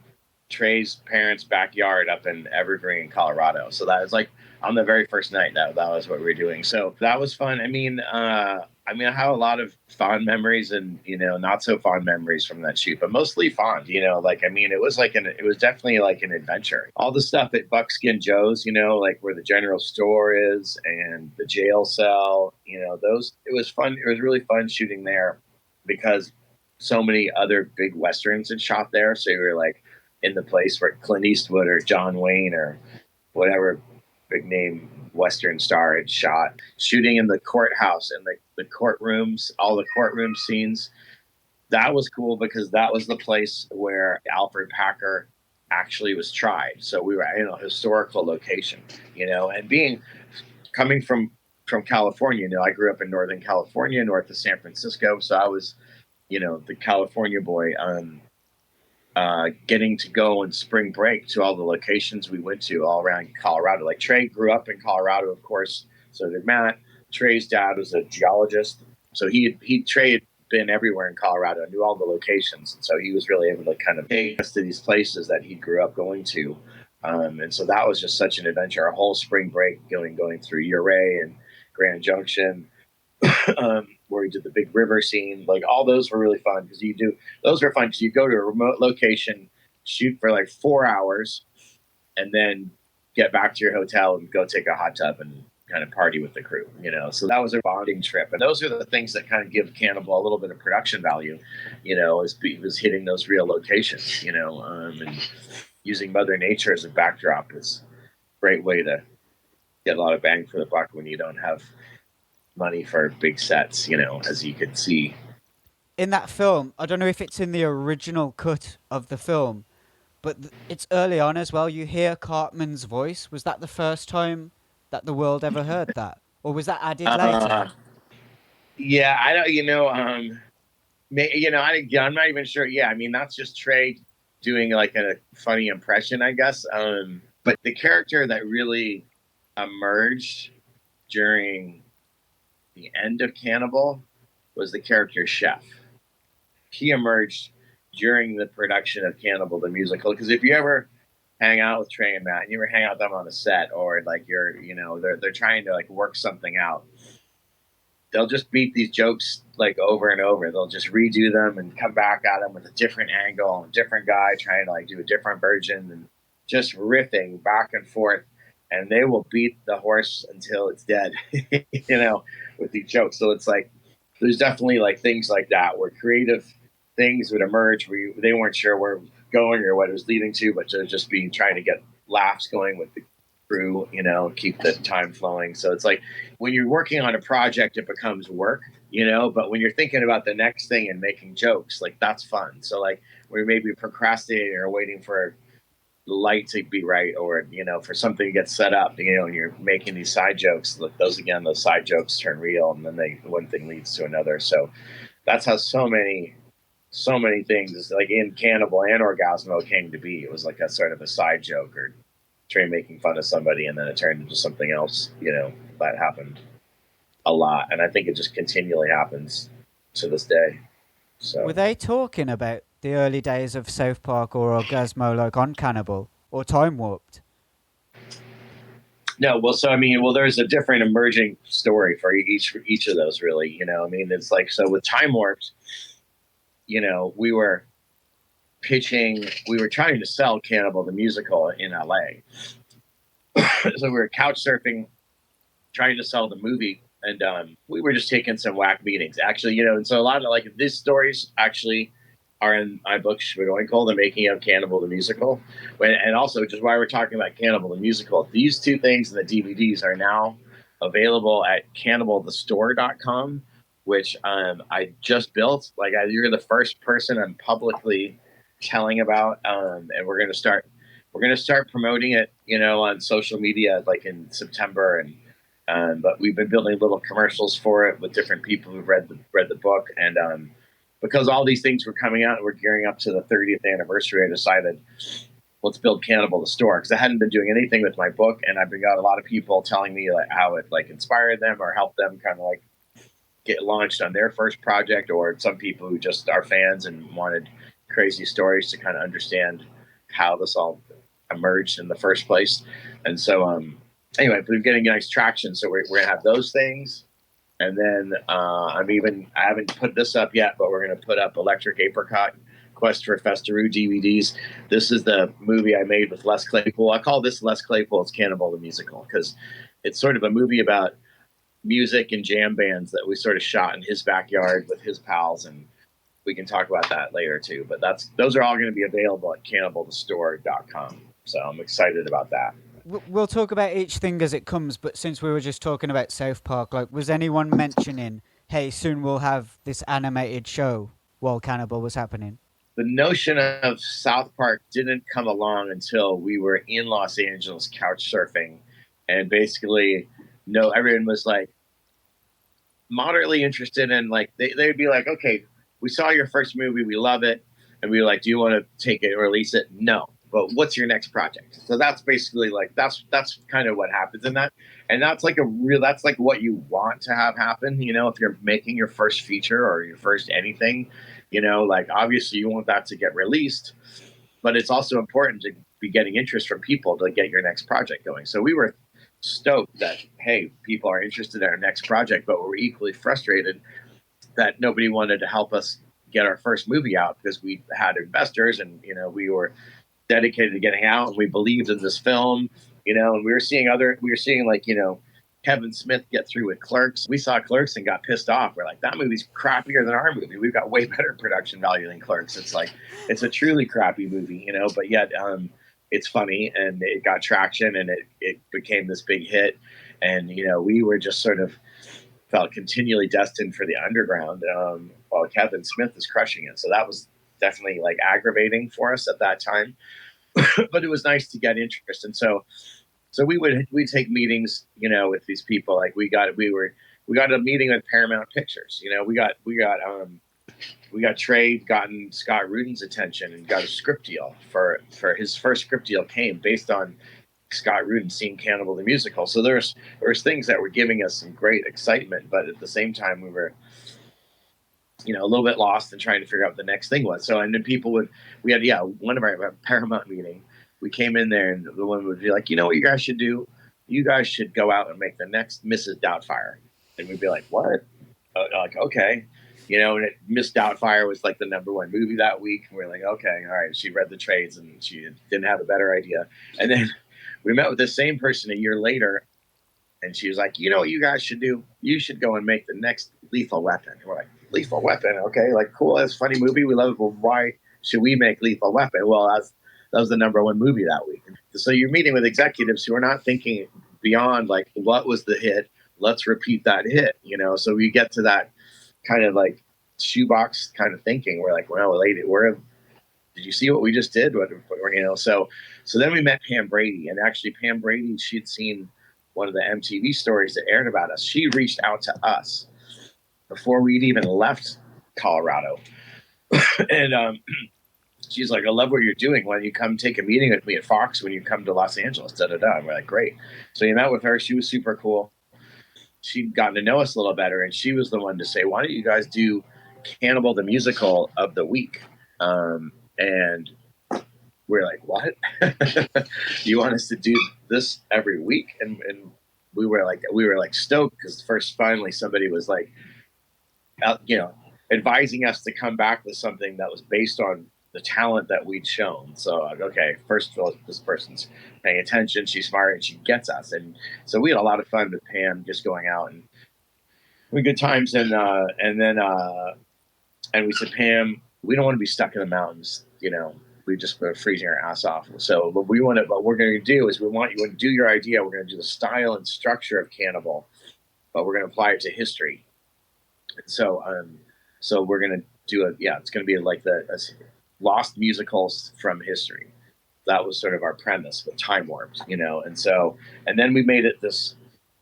Trey's parents' backyard up in Evergreen, Colorado. So that was like on the very first night that was what we were doing. So that was fun. I have a lot of fond memories and, you know, not so fond memories from that shoot, but mostly fond, you know, like, I mean, it was definitely like an adventure. All the stuff at Buckskin Joe's, you know, like where the general store is and the jail cell, you know, it was fun. It was really fun shooting there because so many other big Westerns had shot there. So you were like in the place where Clint Eastwood or John Wayne or whatever big name Western star had shot, shooting in the courthouse and the courtrooms, all the courtroom scenes. That was cool because that was the place where Alfred Packer actually was tried. So we were in a historical location, you know, and coming from California, you know, I grew up in Northern California, north of San Francisco. So I was, you know, the California boy, getting to go on spring break to all the locations we went to all around Colorado. Like Trey grew up in Colorado, of course. So did Matt. Trey's dad was a geologist, so Trey had been everywhere in Colorado, knew all the locations, and so he was really able to kind of take us to these places that he grew up going to. And so that was just such an adventure. A whole spring break going through Ouray and Grand Junction, where we did the big river scene. Like all those were really fun because you go to a remote location, shoot for like 4 hours, and then get back to your hotel and go take a hot tub and kind of party with the crew, you know. So that was a bonding trip, and those are the things that kind of give Cannibal a little bit of production value, you know, is hitting those real locations, you know, and using Mother Nature as a backdrop is a great way to get a lot of bang for the buck when you don't have money for big sets, you know, as you could see. In that film, I don't know if it's in the original cut of the film, but it's early on as well. You hear Cartman's voice. Was that the first time that the world ever heard that, or was that added later? Yeah, I don't. I'm not even sure. Yeah, I mean that's just Trey doing like a funny impression, I guess. But the character that really emerged during the end of Cannibal was the character Chef. He emerged during the production of Cannibal the musical, because if you ever hang out with Trey and Matt, and you ever hang out with them on the set, or like they're trying to like work something out, they'll just beat these jokes like over and over. They'll just redo them and come back at them with a different angle, a different guy trying to like do a different version, and just riffing back and forth. And they will beat the horse until it's dead, you know, with these jokes. So it's like there's definitely like things like that where creative things would emerge where they weren't sure where it was going or what it was leading to, but to just be trying to get laughs going with the crew, you know, keep the time flowing. So it's like when you're working on a project, it becomes work, you know, but when you're thinking about the next thing and making jokes, like that's fun. So like we may be procrastinating or waiting for the light to be right, or, you know, for something to get set up, you know, and you're making these side jokes, those side jokes turn real, and then one thing leads to another. So that's how so many things like in Cannibal and Orgasmo came to be. It was like a sort of a side joke or Trey making fun of somebody, and then it turned into something else, you know. That happened a lot, and I think it just continually happens to this day. So Were they talking about the early days of South Park or Orgasmo, like on Cannibal or Time Warped? no, there's a different emerging story for each of those, really, you know. I mean, it's like, so with Time Warped, you know, we were pitching. We were trying to sell Cannibal the musical in LA, so we were couch surfing, trying to sell the movie, and we were just taking some whack meetings. Actually, and so a lot of like these stories actually are in my book Schmidoinkle, The Making of Cannibal the Musical, and also just why we're talking about Cannibal the Musical. These two things in the DVDs are now available at cannibalthestore.com, which I just built. Like you're the first person I'm publicly telling about, and we're gonna start promoting it, on social media like in September, and but we've been building little commercials for it with different people who've read the book, and because all these things were coming out and we're gearing up to the 30th anniversary, I decided let's build Cannibal the Store, because I hadn't been doing anything with my book, and I've got a lot of people telling me like how it like inspired them or helped them kind of like get launched on their first project, or some people who just are fans and wanted crazy stories to kind of understand how this all emerged in the first place. And so anyway, we're getting nice traction, so we're gonna have those things. And then I haven't put this up yet, but we're going to put up Electric Apricot, Quest for Festeroo DVDs. This is the movie I made with Les Claypool. I call this Les Claypool's Cannibal the Musical, because it's sort of a movie about music and jam bands that we sort of shot in his backyard with his pals, and we can talk about that later too. But those are all going to be available at cannibalthestore.com. So I'm excited about that. We'll talk about each thing as it comes, but since we were just talking about South Park, like, was anyone mentioning, hey, soon we'll have this animated show while Cannibal was happening? The notion of South Park didn't come along until we were in Los Angeles couch surfing, and basically, everyone was like moderately interested in, like, they'd be like, okay, we saw your first movie, we love it, and we were like, do you want to take it and release it? No. But what's your next project? So that's basically like that's kind of what happens in that, and that's like that's like what you want to have happen. If you're making your first feature or your first anything, like obviously you want that to get released, but it's also important to be getting interest from people to get your next project going. So we were stoked that, hey, people are interested in our next project, but we're equally frustrated that nobody wanted to help us get our first movie out, because we had investors and we were dedicated to getting out, and we believed in this film, and we were seeing like, Kevin Smith get through with Clerks. We saw Clerks and got pissed off. We're like, that movie's crappier than our movie. We've got way better production value than Clerks. It's like, it's a truly crappy movie, but yet it's funny, and it got traction, and it became this big hit. And, we were just sort of felt continually destined for the underground, while Kevin Smith is crushing it. So that was definitely like aggravating for us at that time. But it was nice to get interest, and so we'd take meetings, with these people. Like we got a meeting with Paramount Pictures. We got Trey gotten Scott Rudin's attention and got a script deal for his first script deal came based on Scott Rudin seeing Cannibal the Musical. So there was things that were giving us some great excitement, but at the same time we were a little bit lost and trying to figure out what the next thing was. So, and then we had one of our Paramount meeting, we came in there and the woman would be like, what you guys should do? You guys should go out and make the next Mrs. Doubtfire. And we'd be like, what? Like, okay. And Miss Doubtfire was like the #1 movie that week. And we're like, okay, all right. She read the trades and she didn't have a better idea. And then we met with the same person a year later, and she was like, what you guys should do? You should go and make the next Lethal Weapon. And we're like, Lethal Weapon? Okay, like, cool, that's a funny movie. We love it. Well, why should we make Lethal Weapon? Well, that was the #1 movie that week. So you're meeting with executives who are not thinking beyond, like, what was the hit? Let's repeat that hit, So we get to that kind of like shoebox kind of thinking. We're like, well, lady, did you see what we just did? So then we met Pam Brady, and actually Pam Brady, she'd seen one of the MTV stories that aired about us. She reached out to us before we'd even left Colorado. And she's like, I love what you're doing. Why don't you come take a meeting with me at Fox when you come to Los Angeles? And we're like, great. So you met with her. She was super cool. She'd gotten to know us a little better, and she was the one to say, why don't you guys do Cannibal the Musical of the week? And we're like, what? You want us to do this every week? And we were like stoked, because first finally somebody was like, advising us to come back with something that was based on the talent that we'd shown. So okay, first of all, this person's paying attention, she's smart, and she gets us. And so we had a lot of fun with Pam, just going out and we had good times. And we said, Pam, we don't want to be stuck in the mountains. We just were freezing our ass off. So what we're going to do is we want you to do your idea. We're going to do the style and structure of Cannibal, but we're going to apply it to history. So we're going to do it. Yeah, it's going to be like lost musicals from history. That was sort of our premise, but time warped, and then we made it this.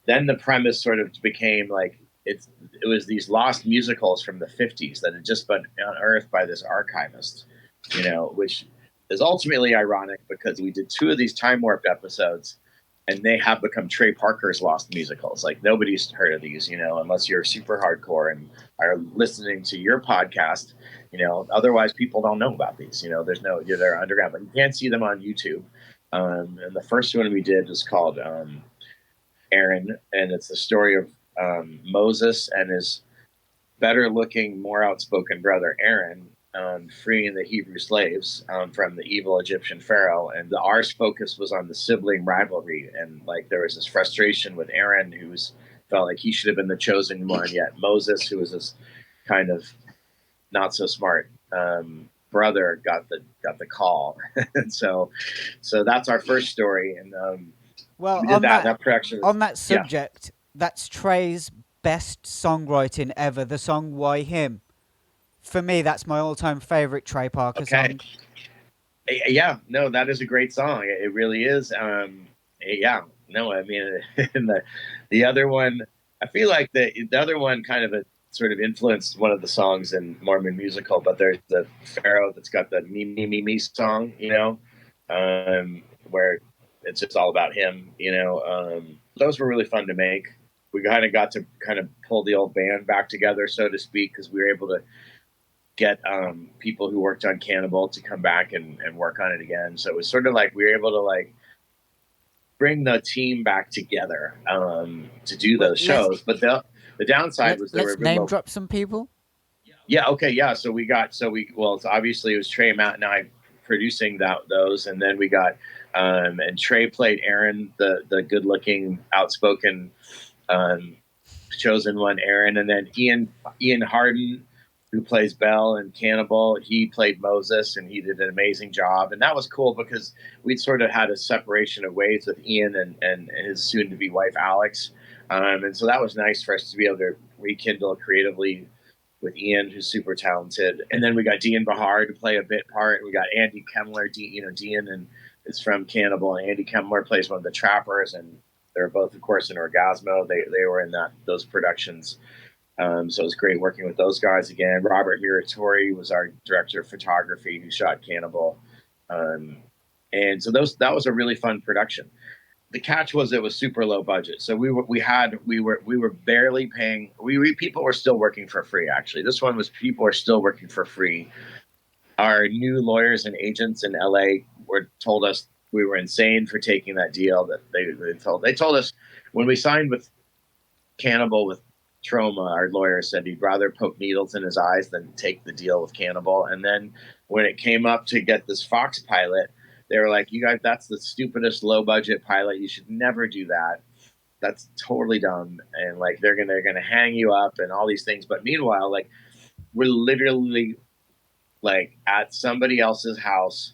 Then the premise sort of became like it was these lost musicals from the 50s that had just been unearthed by this archivist, which is ultimately ironic because we did 2 of these time warped episodes and they have become Trey Parker's lost musicals. Like nobody's heard of these, unless you're super hardcore and are listening to your podcast. Otherwise people don't know about these. They're underground, but you can't see them on YouTube. And the first one we did was called Aaron, and it's the story of Moses and his better looking, more outspoken brother Aaron freeing the Hebrew slaves from the evil Egyptian pharaoh. And our focus was on the sibling rivalry, and like there was this frustration with Aaron, who's felt like he should have been the chosen one, yet Moses, who was this kind of not so smart brother, got the call. And so that's our first story. And Well, we did that production. On that subject, that's Trey's best songwriting ever. The song "Why Him." For me, that's my all-time favorite Trey Parker song. Yeah, no, that is a great song. It really is. Yeah, no, I mean, the other one, I feel like the other one kind of sort of influenced one of the songs in Mormon Musical, but there's the Pharaoh that's got the me me me me song, where it's just all about him. Those were really fun to make. We kind of got to kind of pull the old band back together, so to speak, because we were able to get people who worked on Cannibal to come back and work on it again. So it was sort of like we were able to like bring the team back together to do those shows. But the downside was let's name drop some people. Yeah. Okay. Yeah. So it's obviously it was Trey, Matt, and I producing those, and then we got and Trey played Aaron, the good looking, outspoken, chosen one, Aaron, and then Ian Harden, who plays Bell in Cannibal, he played Moses, and he did an amazing job. And that was cool because we'd sort of had a separation of ways with Ian and his soon-to-be wife, Alex. And so that was nice for us to be able to rekindle creatively with Ian, who's super talented. And then we got Dean Bahar to play a bit part. We got Andy Kemmler. Dean is from Cannibal, and Andy Kemmler plays one of the trappers, and they're both, of course, in Orgasmo. They were in those productions. So it was great working with those guys again. Robert Muratori was our director of photography who shot Cannibal. And so that was a really fun production. The catch was it was super low budget. So we were barely paying. People were still working for free, actually. This one was people are still working for free. Our new lawyers and agents in LA told us we were insane for taking that deal. That they told us when we signed with Cannibal with Troma, our lawyer said he'd rather poke needles in his eyes than take the deal with Cannibal. And then when it came up to get this Fox pilot, they were like, "You guys, that's the stupidest low budget pilot. You should never do that. That's totally dumb. And like they're gonna hang you up and all these things." But meanwhile, like we're literally like at somebody else's house,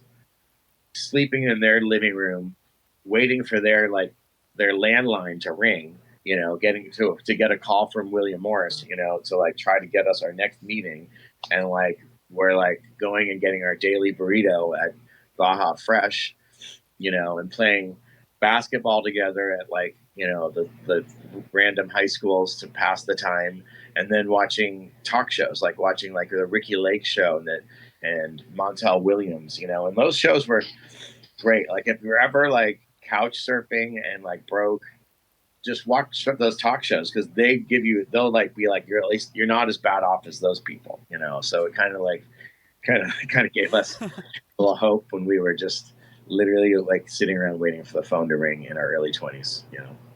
sleeping in their living room, waiting for their landline to ring. Getting to get a call from William Morris, to like try to get us our next meeting. And like, we're like going and getting our daily burrito at Baja Fresh, and playing basketball together at like, the random high schools to pass the time. And then watching talk shows, like watching like the Ricky Lake show and Montel Williams, and those shows were great. Like if you're ever like couch surfing and like broke, just watch those talk shows because they'll like be like you're not as bad off as those people, So it kind of gave us a little hope when we were just literally like sitting around waiting for the phone to ring in our early 20s.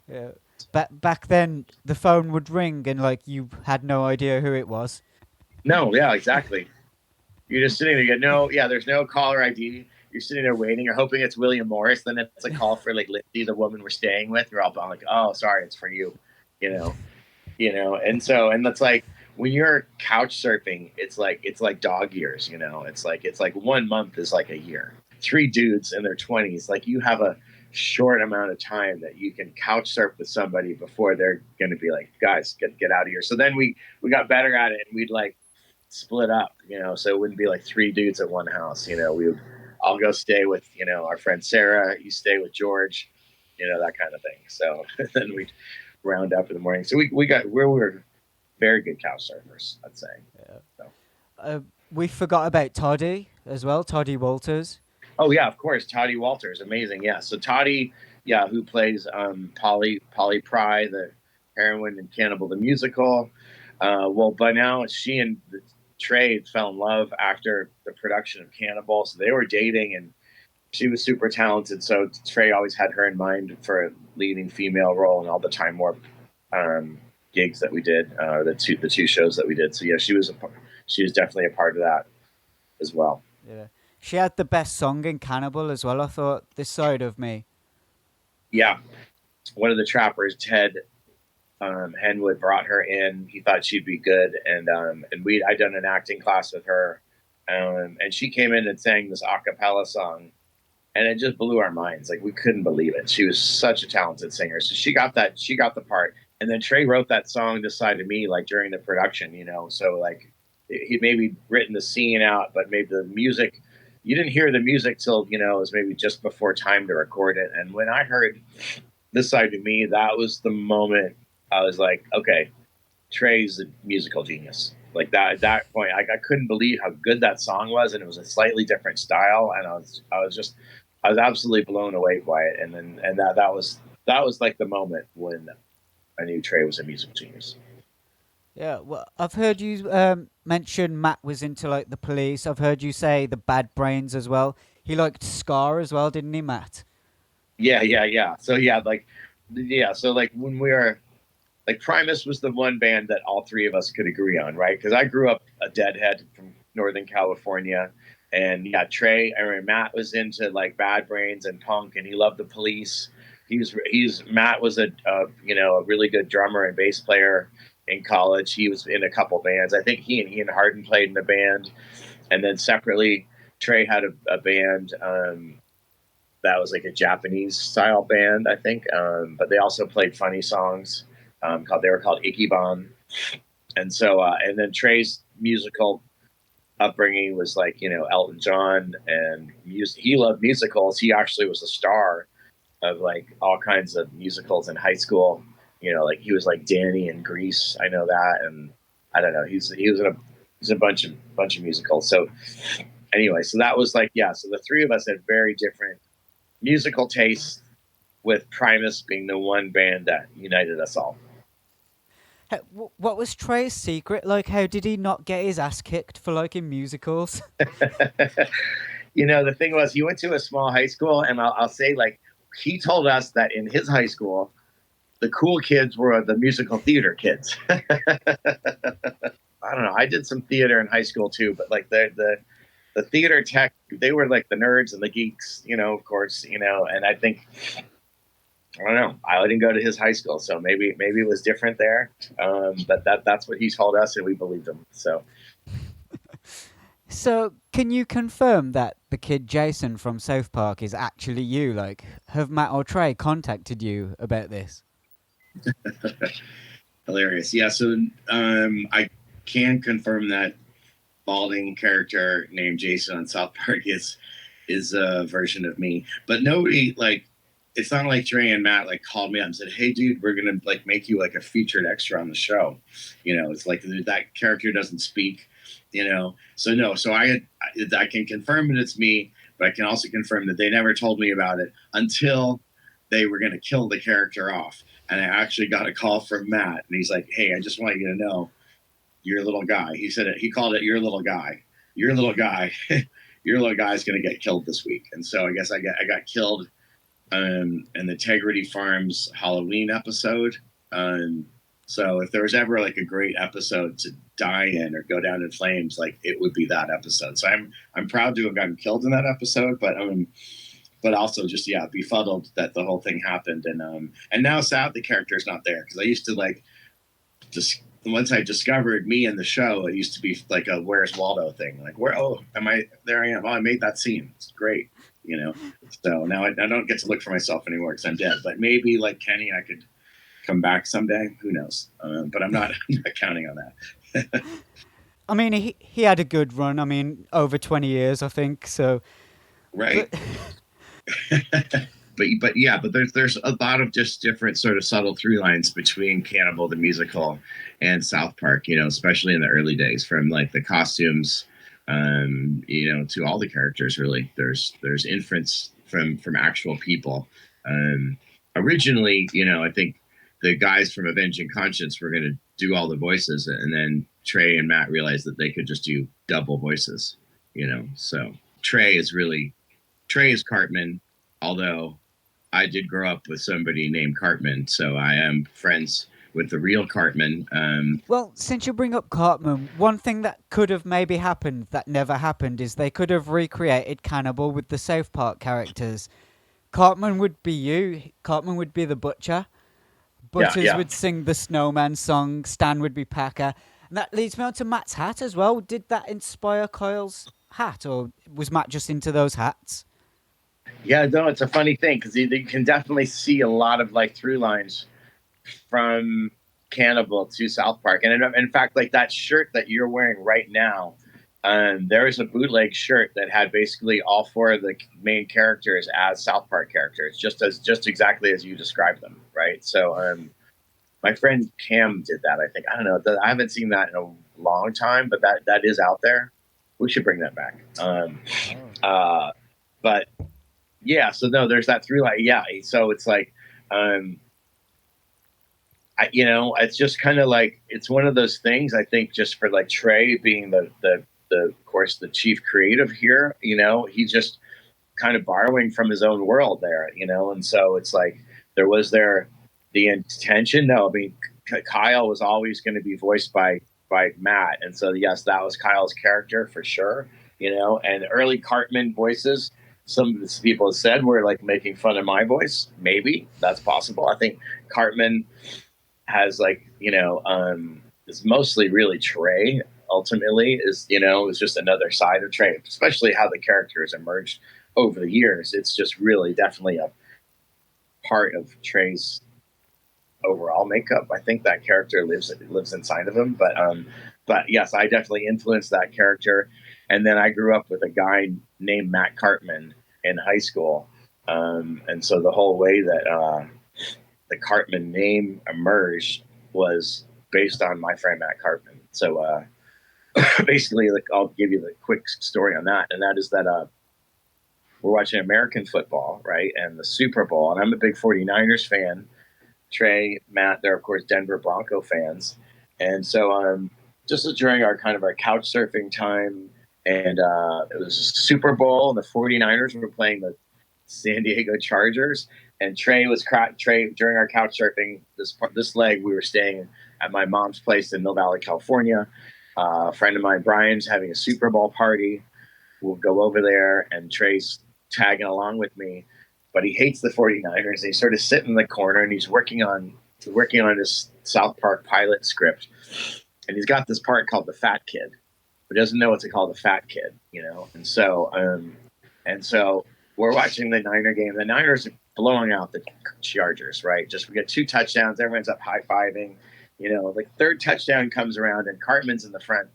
Yeah. Back then, the phone would ring and like you had no idea who it was. No, yeah, exactly. You're just sitting there. You go, no, yeah, there's no caller ID. You're sitting there waiting. You're hoping it's William Morris. Then it's a call for like Lindsay, the woman we're staying with. You're all like, oh, sorry, it's for you. You know, and that's like when you're couch surfing, it's like dog years. It's like 1 month is like a year. Three dudes in their 20s, like you have a short amount of time that you can couch surf with somebody before they're going to be like, guys, get out of here. So then we got better at it, and we'd like split up, so it wouldn't be like three dudes at one house. We would all go stay with, our friend Sarah, you stay with George, that kind of thing. So then we'd round up in the morning. So we were very good couch surfers, I'd say. Yeah. So. We forgot about Toddy as well, Toddy Walters. Oh yeah, of course, Toddy Walters, amazing. Yeah, so Toddy, yeah, who plays Polly Pry, the heroine in Cannibal the Musical. Well, by now she and Trey fell in love after the production of Cannibal, so they were dating, and she was super talented. So Trey always had her in mind for a leading female role in all the Time Warp gigs that we did, the two shows that we did. So yeah, she was definitely a part of that as well. Yeah. She had the best song in Cannibal as well, I thought, This Side of Me. Yeah. One of the trappers, Ted Henwood, brought her in. He thought she'd be good. And I'd done an acting class with her. And she came in and sang this a cappella song. And it just blew our minds. Like, we couldn't believe it. She was such a talented singer. So she got the part. And then Trey wrote that song, This Side of Me, like during the production, So like he'd maybe written the scene out, but maybe the music, you didn't hear the music till, it was maybe just before time to record it. And when I heard This Side of Me, that was the moment I was like, okay, Trey's a musical genius. Like that, at that point, I couldn't believe how good that song was. And it was a slightly different style. And I was absolutely blown away by it. And that was like the moment when I knew Trey was a musical genius. Yeah, well, I've heard you mention Matt was into like the Police. I've heard you say the Bad Brains as well. He liked Scar as well, didn't he, Matt? Yeah. So like when we were like Primus was the one band that all three of us could agree on, right? Because I grew up a Deadhead from Northern California, and yeah, Matt was into like Bad Brains and punk, and he loved the Police. Matt was a really good drummer and bass player in college. He was in a couple bands. I think he and Ian Harden played in a band, and then separately, Trey had a band that was like a Japanese style band, I think. But they also played funny songs. They were called Ikiban, and so and then Trey's musical upbringing was like Elton John and music. He loved musicals. He actually was a star of like all kinds of musicals in high school. Like he was like Danny in Grease. I know that, and I don't know. He was in a bunch of musicals. So anyway, so that was like So the three of us had very different musical tastes, with Primus being the one band that united us all. What was Trey's secret? Like, how did he not get his ass kicked for liking musicals? The thing was, he went to a small high school, and I'll say, like, he told us that in his high school, the cool kids were the musical theater kids. I don't know. I did some theater in high school too, but like the theater tech, they were like the nerds and the geeks, of course, and I think, I don't know. I didn't go to his high school, so maybe it was different there. But that's what he told us, and we believed him. So, can you confirm that the kid Jason from South Park is actually you? Like, have Matt or Trey contacted you about this? Hilarious. Yeah. So I can confirm that balding character named Jason on South Park is a version of me, but nobody like. It's not like Trey and Matt like called me up and said, "Hey, dude, we're gonna like make you like a featured extra on the show." It's like that character doesn't speak. So no. So I can confirm that it's me, but I can also confirm that they never told me about it until they were gonna kill the character off. And I actually got a call from Matt, and he's like, "Hey, I just want you to know, your little guy." He said it. He called it your little guy. Your little guy. Your little guy is gonna get killed this week. And so I guess I got killed. In the Integrity Farms Halloween episode. So if there was ever like a great episode to die in or go down in flames, like it would be that episode. So I'm proud to have gotten killed in that episode, but also just befuddled that the whole thing happened. And now sad the character is not there, because I used to like just once I discovered me in the show, it used to be like a Where's Waldo thing. Like, where, oh, am I, there I am. Oh, I made that scene. It's great, you know? So now I don't get to look for myself anymore because I'm dead. But maybe like Kenny, I could come back someday. Who knows? But I'm not, I'm not counting on that. I mean, he had a good run. I mean, over 20 years, I think. So, right. But there's a lot of just different sort of subtle through lines between Cannibal the musical and South Park, you know, especially in the early days, from like the costumes, you know, to all the characters. Really, there's inference from actual people. Originally, you know, I think the guys from Avenging Conscience were going to do all the voices, and then Trey and Matt realized that they could just do double voices, you know. So Trey is Cartman, although I did grow up with somebody named Cartman, so I am friends with the real Cartman. well, since you bring up Cartman, one thing that could have maybe happened that never happened is they could have recreated Cannibal with the South Park characters. Cartman would be you. Cartman would be the butcher. Butters would sing the Snowman song. Stan would be Packer. And that leads me on to Matt's hat as well. Did that inspire Kyle's hat, or was Matt just into those hats? Yeah, no, it's a funny thing because you can definitely see a lot of like through lines from Cannibal to South Park, and in fact, like that shirt that you're wearing right now, there was a bootleg shirt that had basically all four of the main characters as South Park characters, just exactly as you described them, right? So, my friend Cam did that. I think I don't know. I haven't seen that in a long time, but that is out there. We should bring that back. But yeah, so no, there's that through line. Yeah, so it's like, you know, it's just kind of like it's one of those things. I think just for like Trey being the of course the chief creative here, you know, he's just kind of borrowing from his own world there, you know, and so it's like there the intention. No, I mean Kyle was always going to be voiced by Matt, and so yes, that was Kyle's character for sure, you know, and early Cartman voices. Some of the people have said were like making fun of my voice. Maybe that's possible. I think Cartman has like, you know, is mostly really Trey. Ultimately, is just another side of Trey, especially how the character has emerged over the years. It's just really definitely a part of Trey's overall makeup. I think that character lives inside of him. But yes, I definitely influenced that character. And then I grew up with a guy named Matt Cartman in high school. And so the whole way that the Cartman name emerged was based on my friend Matt Cartman. So basically, like, I'll give you the quick story on that. And that is that we're watching American football, right? And the Super Bowl. And I'm a big 49ers fan. Trey, Matt, they're, of course, Denver Bronco fans. And so just during our couch surfing time, and it was a Super Bowl, and the 49ers were playing the San Diego Chargers. And Trey during our couch surfing, this leg, we were staying at my mom's place in Mill Valley, California. A friend of mine, Brian's, having a Super Bowl party. We'll go over there, and Trey's tagging along with me. But he hates the 49ers. He's sort of sitting in the corner, and he's working on his South Park pilot script. And he's got this part called the Fat Kid, but doesn't know what to call the Fat Kid, you know. And so we're watching the Niner game. The Niners are blowing out the Chargers, right? We get 2 touchdowns. Everyone's up high-fiving. You know, the third touchdown comes around, and Cartman's in the front.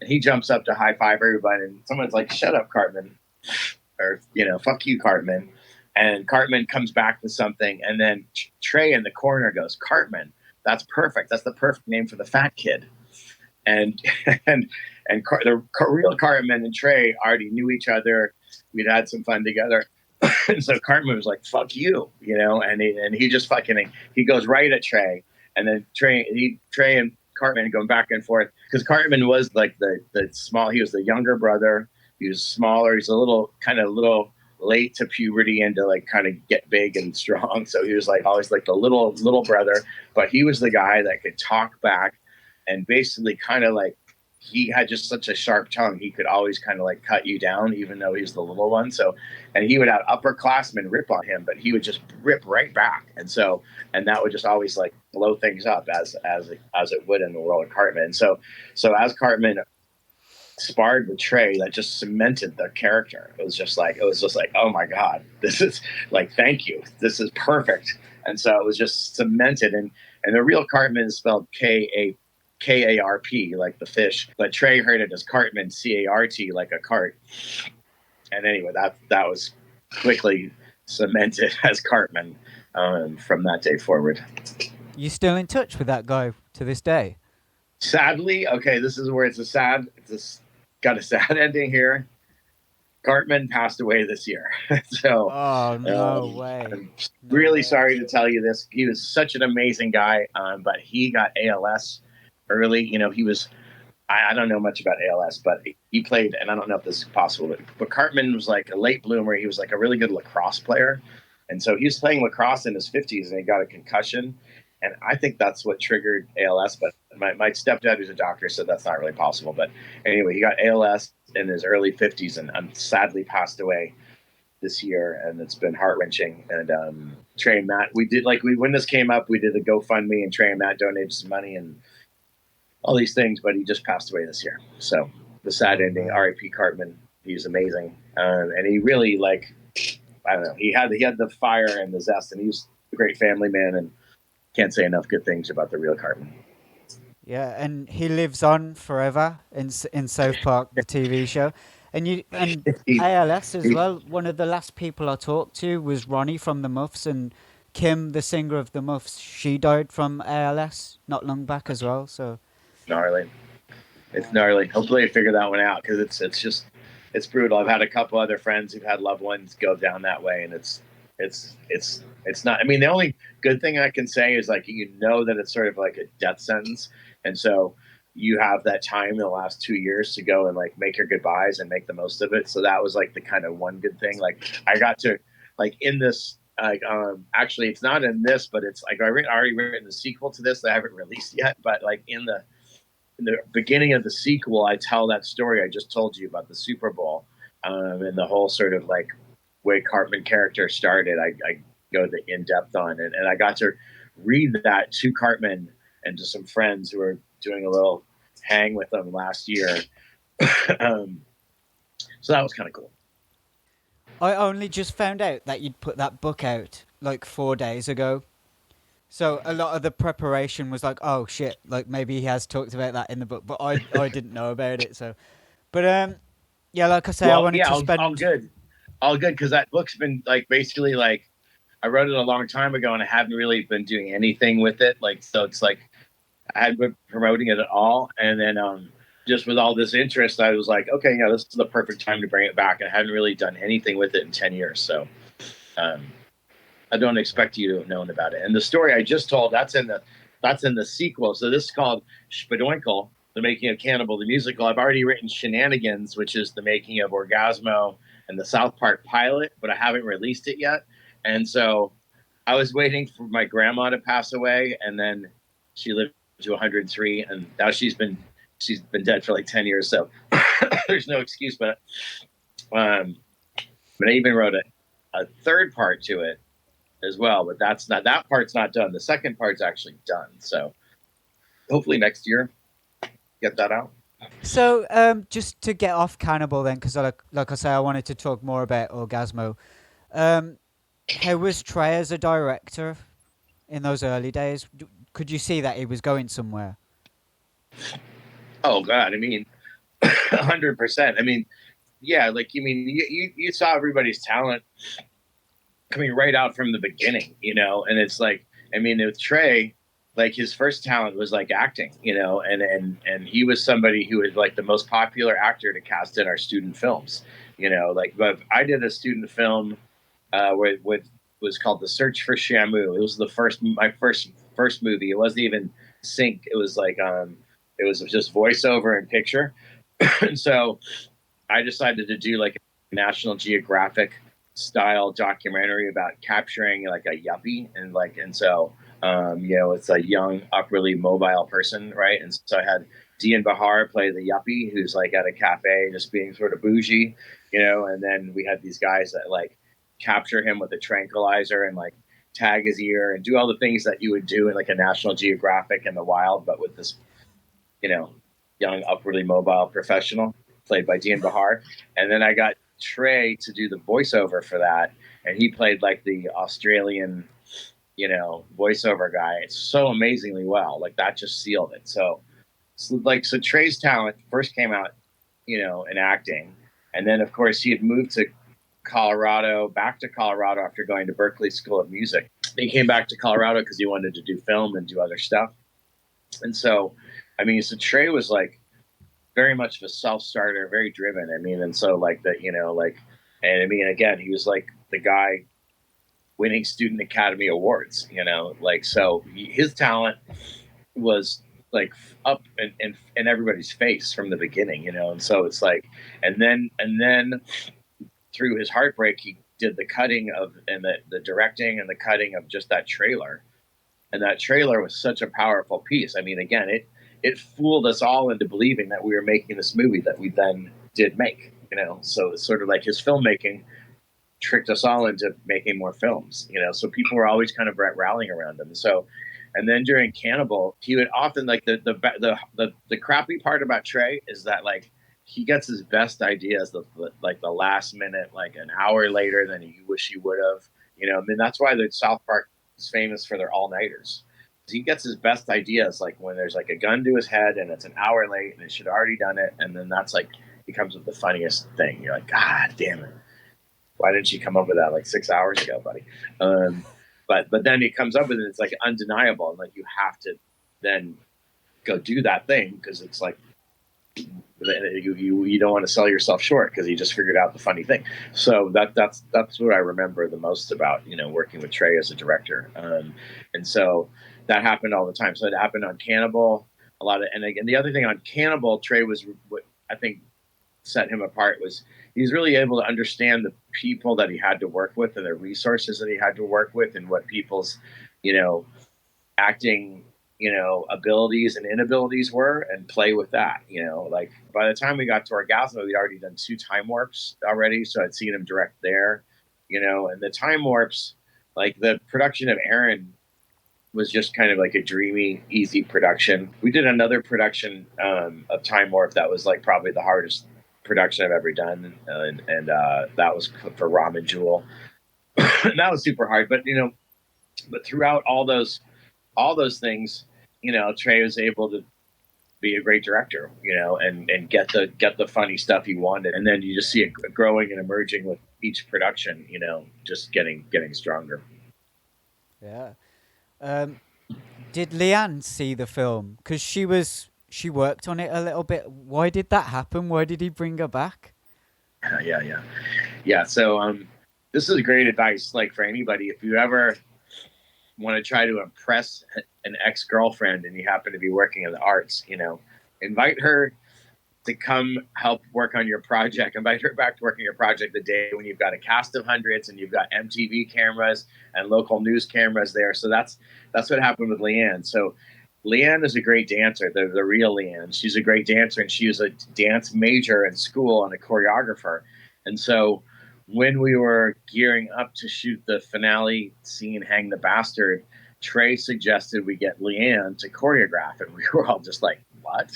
And he jumps up to high-five everybody. And someone's like, "Shut up, Cartman." Or, you know, "Fuck you, Cartman." And Cartman comes back to something, and then Trey in the corner goes, "Cartman, that's perfect. That's the perfect name for the Fat Kid." And the real Cartman and Trey already knew each other. We'd had some fun together. And so Cartman was like, "Fuck you," you know, and he just he goes right at Trey, and then Trey and Cartman going back and forth, because Cartman was like the small. He was the younger brother. He was smaller. He's a little late to puberty and to like kind of get big and strong. So he was like always like the little brother, but he was the guy that could talk back and basically kind of like he had just such a sharp tongue. He could always kind of like cut you down, even though he was the little one. So, and he would have upperclassmen rip on him, but he would just rip right back. And that would just always like blow things up as it would in the world of Cartman. So as Cartman sparred with Trey, that just cemented the character. It was just like, oh my God, this is like, thank you. This is perfect. And so it was just cemented. And the real Cartman is spelled Karp, like the fish, but Trey heard it as Cartman, Cart, like a cart. And anyway, that was quickly cemented as Cartman from that day forward. You still in touch with that guy to this day? Sadly, okay, this is where got a sad ending here. Cartman passed away this year. So, oh no way! I'm really sorry to tell you this. He was such an amazing guy, but he got ALS early. You know, he was. I don't know much about ALS, but he played, and I don't know if this is possible, but Cartman was like a late bloomer. He was like a really good lacrosse player, and so he was playing lacrosse in his 50s, and he got a concussion. And I think that's what triggered ALS. But my stepdad, who's a doctor, said that's not really possible. But anyway, he got ALS in his early 50s and sadly passed away this year. And it's been heart-wrenching. And Trey and Matt, when this came up, we did a GoFundMe, and Trey and Matt donated some money and all these things. But he just passed away this year. So the sad ending, R.I.P. Cartman. He's amazing. And he really, like, I don't know, he had the fire and the zest, and he was a great family man, and can't say enough good things about the real Cartman. Yeah, and he lives on forever in South Park, the TV show. And ALS as well. One of the last people I talked to was Ronnie from the Muffs, and Kim, the singer of the Muffs, she died from ALS not long back as well. So gnarly. It's gnarly. Hopefully, I figure that one out, because it's brutal. I've had a couple other friends who've had loved ones go down that way, and it's not. I mean, the only good thing I can say is, like, you know that it's sort of like a death sentence, and so you have that time in the last 2 years to go and like make your goodbyes and make the most of it. So that was like the kind of one good thing. Like, I got to, like, in this, like, actually it's not in this, but it's like already written the sequel to this that I haven't released yet. But like in the beginning of the sequel, I tell that story I just told you about the Super Bowl, and the whole sort of like way Cartman character started. I go in depth on it, and I got to read that to Cartman and to some friends who were doing a little hang with them last year. So that was kind of cool. I only just found out that you'd put that book out like 4 days ago. So a lot of the preparation was like, oh shit, like maybe he has talked about that in the book, but I didn't know about it. So, but yeah, like I say, I wanted to spend all good, because that book's been like basically like I wrote it a long time ago, and I haven't really been doing anything with it. Like, so it's like I hadn't been promoting it at all, and then just with all this interest, I was like, okay, yeah, this is the perfect time to bring it back. And I hadn't really done anything with it in 10 years, so I don't expect you to have known about it. And the story I just told, that's in the sequel. So this is called Spadoinkle, the making of Cannibal the Musical. I've already written Shenanigans, which is the making of Orgasmo and the South Park pilot, but I haven't released it yet. And so I was waiting for my grandma to pass away, and then she lived to 103, and now she's been dead for like 10 years. So there's no excuse, but I even wrote a third part to it as well, but that part's not done. The second part's actually done. So hopefully next year, get that out. So just to get off Cannibal then, because like I say, I wanted to talk more about Orgasmo. How was Trey as a director in those early days? Could you see that he was going somewhere? Oh God, I mean, 100%. I mean, yeah, like, you mean, you saw everybody's talent coming right out from the beginning, you know, and it's like, I mean, with Trey, like, his first talent was like acting, you know, and he was somebody who was like the most popular actor to cast in our student films, you know, like, but I did a student film with was called The Search for Shamu. It was my first movie. It wasn't even sync. It was like it was just voiceover and picture. And so I decided to do like a National Geographic style documentary about capturing like a yuppie, and so it's a young, upperly mobile person, right? And so I had Dean Bahar play the yuppie who's like at a cafe just being sort of bougie, and then we had these guys that like capture him with a tranquilizer and like tag his ear and do all the things that you would do in like a National Geographic in the wild, but with this, you know, young, upwardly mobile professional played by Dean Bahar. And then I got Trey to do the voiceover for that, and he played like the Australian, voiceover guy. It's so amazingly well. Like that just sealed it. So Trey's talent first came out, in acting, and then of course he had moved to back to Colorado after going to Berkeley School of Music. He came back to Colorado because he wanted to do film and do other stuff. And so, so Trey was like very much of a self-starter, very driven. And so like that, again, he was like the guy winning Student Academy Awards, so his talent was like up in everybody's face from the beginning, and so it's like, and then through his heartbreak, he did the cutting of and the directing and the cutting of just that trailer. And that trailer was such a powerful piece. Again, it fooled us all into believing that we were making this movie that we then did make, So it's sort of like his filmmaking tricked us all into making more films, So people were always kind of rallying around him. So, and then during Cannibal, he would often like the crappy part about Trey is that like he gets his best ideas the last minute, like an hour later than you wish he would have. That's why the South Park is famous for their all-nighters. He gets his best ideas like when there's like a gun to his head and it's an hour late and it should have already done it, and then that's like he comes with the funniest thing. You're like, God damn it, why didn't you come up with that like 6 hours ago, buddy? But then he comes up with it. It's like undeniable, and like you have to then go do that thing because it's like you don't want to sell yourself short because you just figured out the funny thing. So that's what I remember the most about working with Trey as a director, and so that happened all the time. So it happened on Cannibal a lot of, and again the other thing on Cannibal, Trey was what I think set him apart was he's really able to understand the people that he had to work with and the resources that he had to work with and what people's acting abilities and inabilities were and play with that. Like by the time we got to Orgasmo, we'd already done 2 time warps already. So I'd seen him direct there, and the time warps, like the production of Aaron was just kind of like a dreamy, easy production. We did another production of Time Warp that was like probably the hardest production I've ever done. And that was for Ramen Jewel. And that was super hard, but throughout all those things, Trey was able to be a great director, and get the funny stuff he wanted. And then you just see it growing and emerging with each production, just getting stronger. Yeah. Did Liane see the film? Because she worked on it a little bit. Why did that happen? Why did he bring her back? Yeah. So this is great advice, like for anybody. If you ever want to try to impress an ex-girlfriend and you happen to be working in the arts, invite her to come help work on your project. Invite her back to work on your project the day when you've got a cast of hundreds and you've got MTV cameras and local news cameras there. So that's what happened with Liane. So Liane is a great dancer, the real Liane. She's a great dancer, and she was a dance major in school and a choreographer. And so when we were gearing up to shoot the finale scene, Hang the Bastard, Trey suggested we get Liane to choreograph, and we were all just like, what?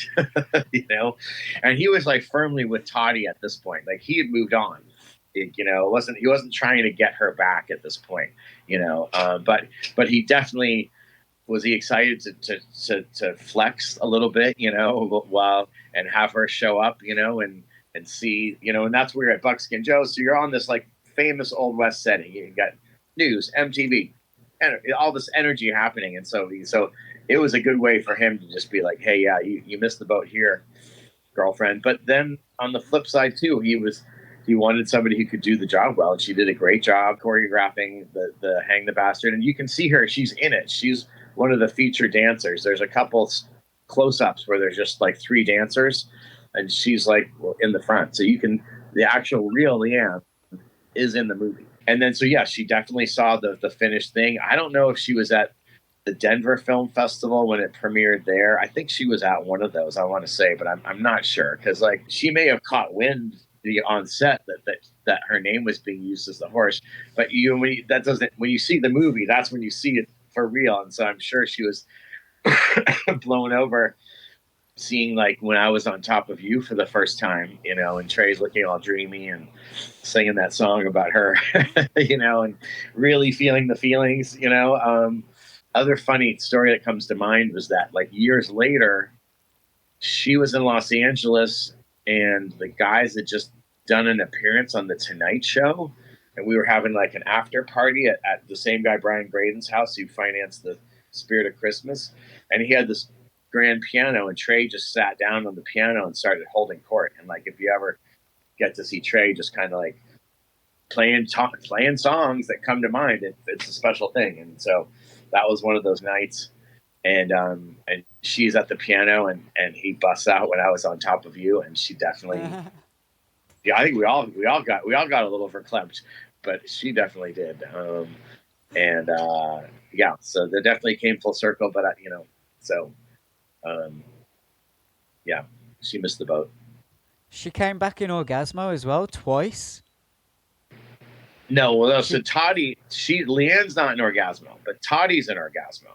And he was like firmly with Toddy at this point. Like he had moved on. He wasn't trying to get her back at this point, but he definitely was excited to flex a little bit, while and have her show up, and see, and that's where you're at Buckskin Joe's. So you're on this like famous Old West setting. You got news, MTV, and all this energy happening. And so it was a good way for him to just be like, hey, yeah, you missed the boat here, girlfriend. But then on the flip side too, he wanted somebody who could do the job well. And she did a great job choreographing the Hang the Bastard. And you can see her, she's in it. She's one of the featured dancers. There's a couple close-ups where there's just like 3 dancers, and she's like in the front. So the actual real Liane is in the movie. And then, so yeah, she definitely saw the finished thing. I don't know if she was at the Denver Film Festival when it premiered there. I think she was at one of those, I want to say, but I'm not sure, because like she may have caught wind on set that her name was being used as the horse. But when you see the movie, that's when you see it for real. And so I'm sure she was blown over seeing like when I was on top of you for the first time, and Trey's looking all dreamy and singing that song about her, and really feeling the feelings, Other funny story that comes to mind was that like years later, she was in Los Angeles and the guys had just done an appearance on the Tonight Show. And we were having like an after party at the same guy, Brian Graydon's house, who financed the Spirit of Christmas. And he had this grand piano, and Trey just sat down on the piano and started holding court. And like, if you ever get to see Trey just kind of like playing songs that come to mind, it's a special thing. And so that was one of those nights. And she's at the piano, and he busts out When I Was on Top of You, and she definitely, yeah, I think we all got a little verklempt, but she definitely did. Yeah, so they definitely came full circle. But yeah, she missed the boat. She came back in Orgasmo as well, twice. No, well, so Toddy, Liane's not in Orgasmo, but Toddy's in Orgasmo.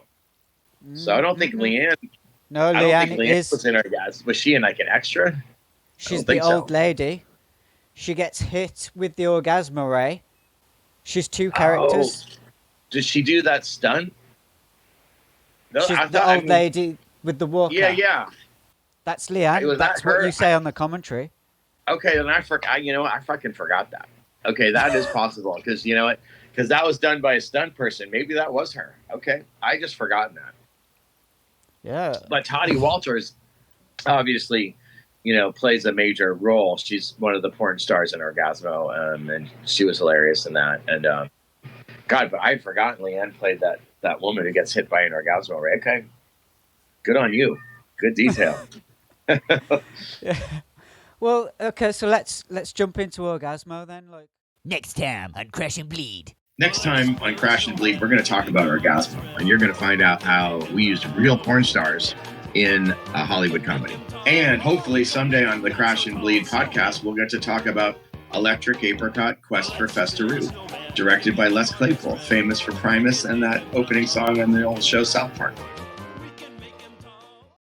So I don't think Liane. No, Liane was in Orgasmo. Was she in like an extra? She's the old lady. She gets hit with the Orgasmo ray. She's two characters. Oh. Did she do that stunt? No, she's the old lady with the walker. Yeah. That's Liane. That's what you say on the commentary. Okay, then I forgot. I fucking forgot that. Okay, that is possible, because you know what? Because that was done by a stunt person. Maybe that was her. Okay, I just forgotten that. Yeah. But Toddy Walters obviously, plays a major role. She's one of the porn stars in Orgasmo, and she was hilarious in that. And God, but I'd forgotten Liane played that woman who gets hit by an Orgasmo ray. Okay, good on you. Good detail. Yeah. Well, okay, so let's jump into Orgasmo then. Like next time on Crash and Bleed. Next time on Crash and Bleed, we're going to talk about Orgasmo, and you're going to find out how we used real porn stars in a Hollywood comedy. And hopefully someday on the Crash and Bleed podcast, we'll get to talk about Electric Apricot Quest for Festaroo, directed by Les Claypool, famous for Primus and that opening song on the old show South Park.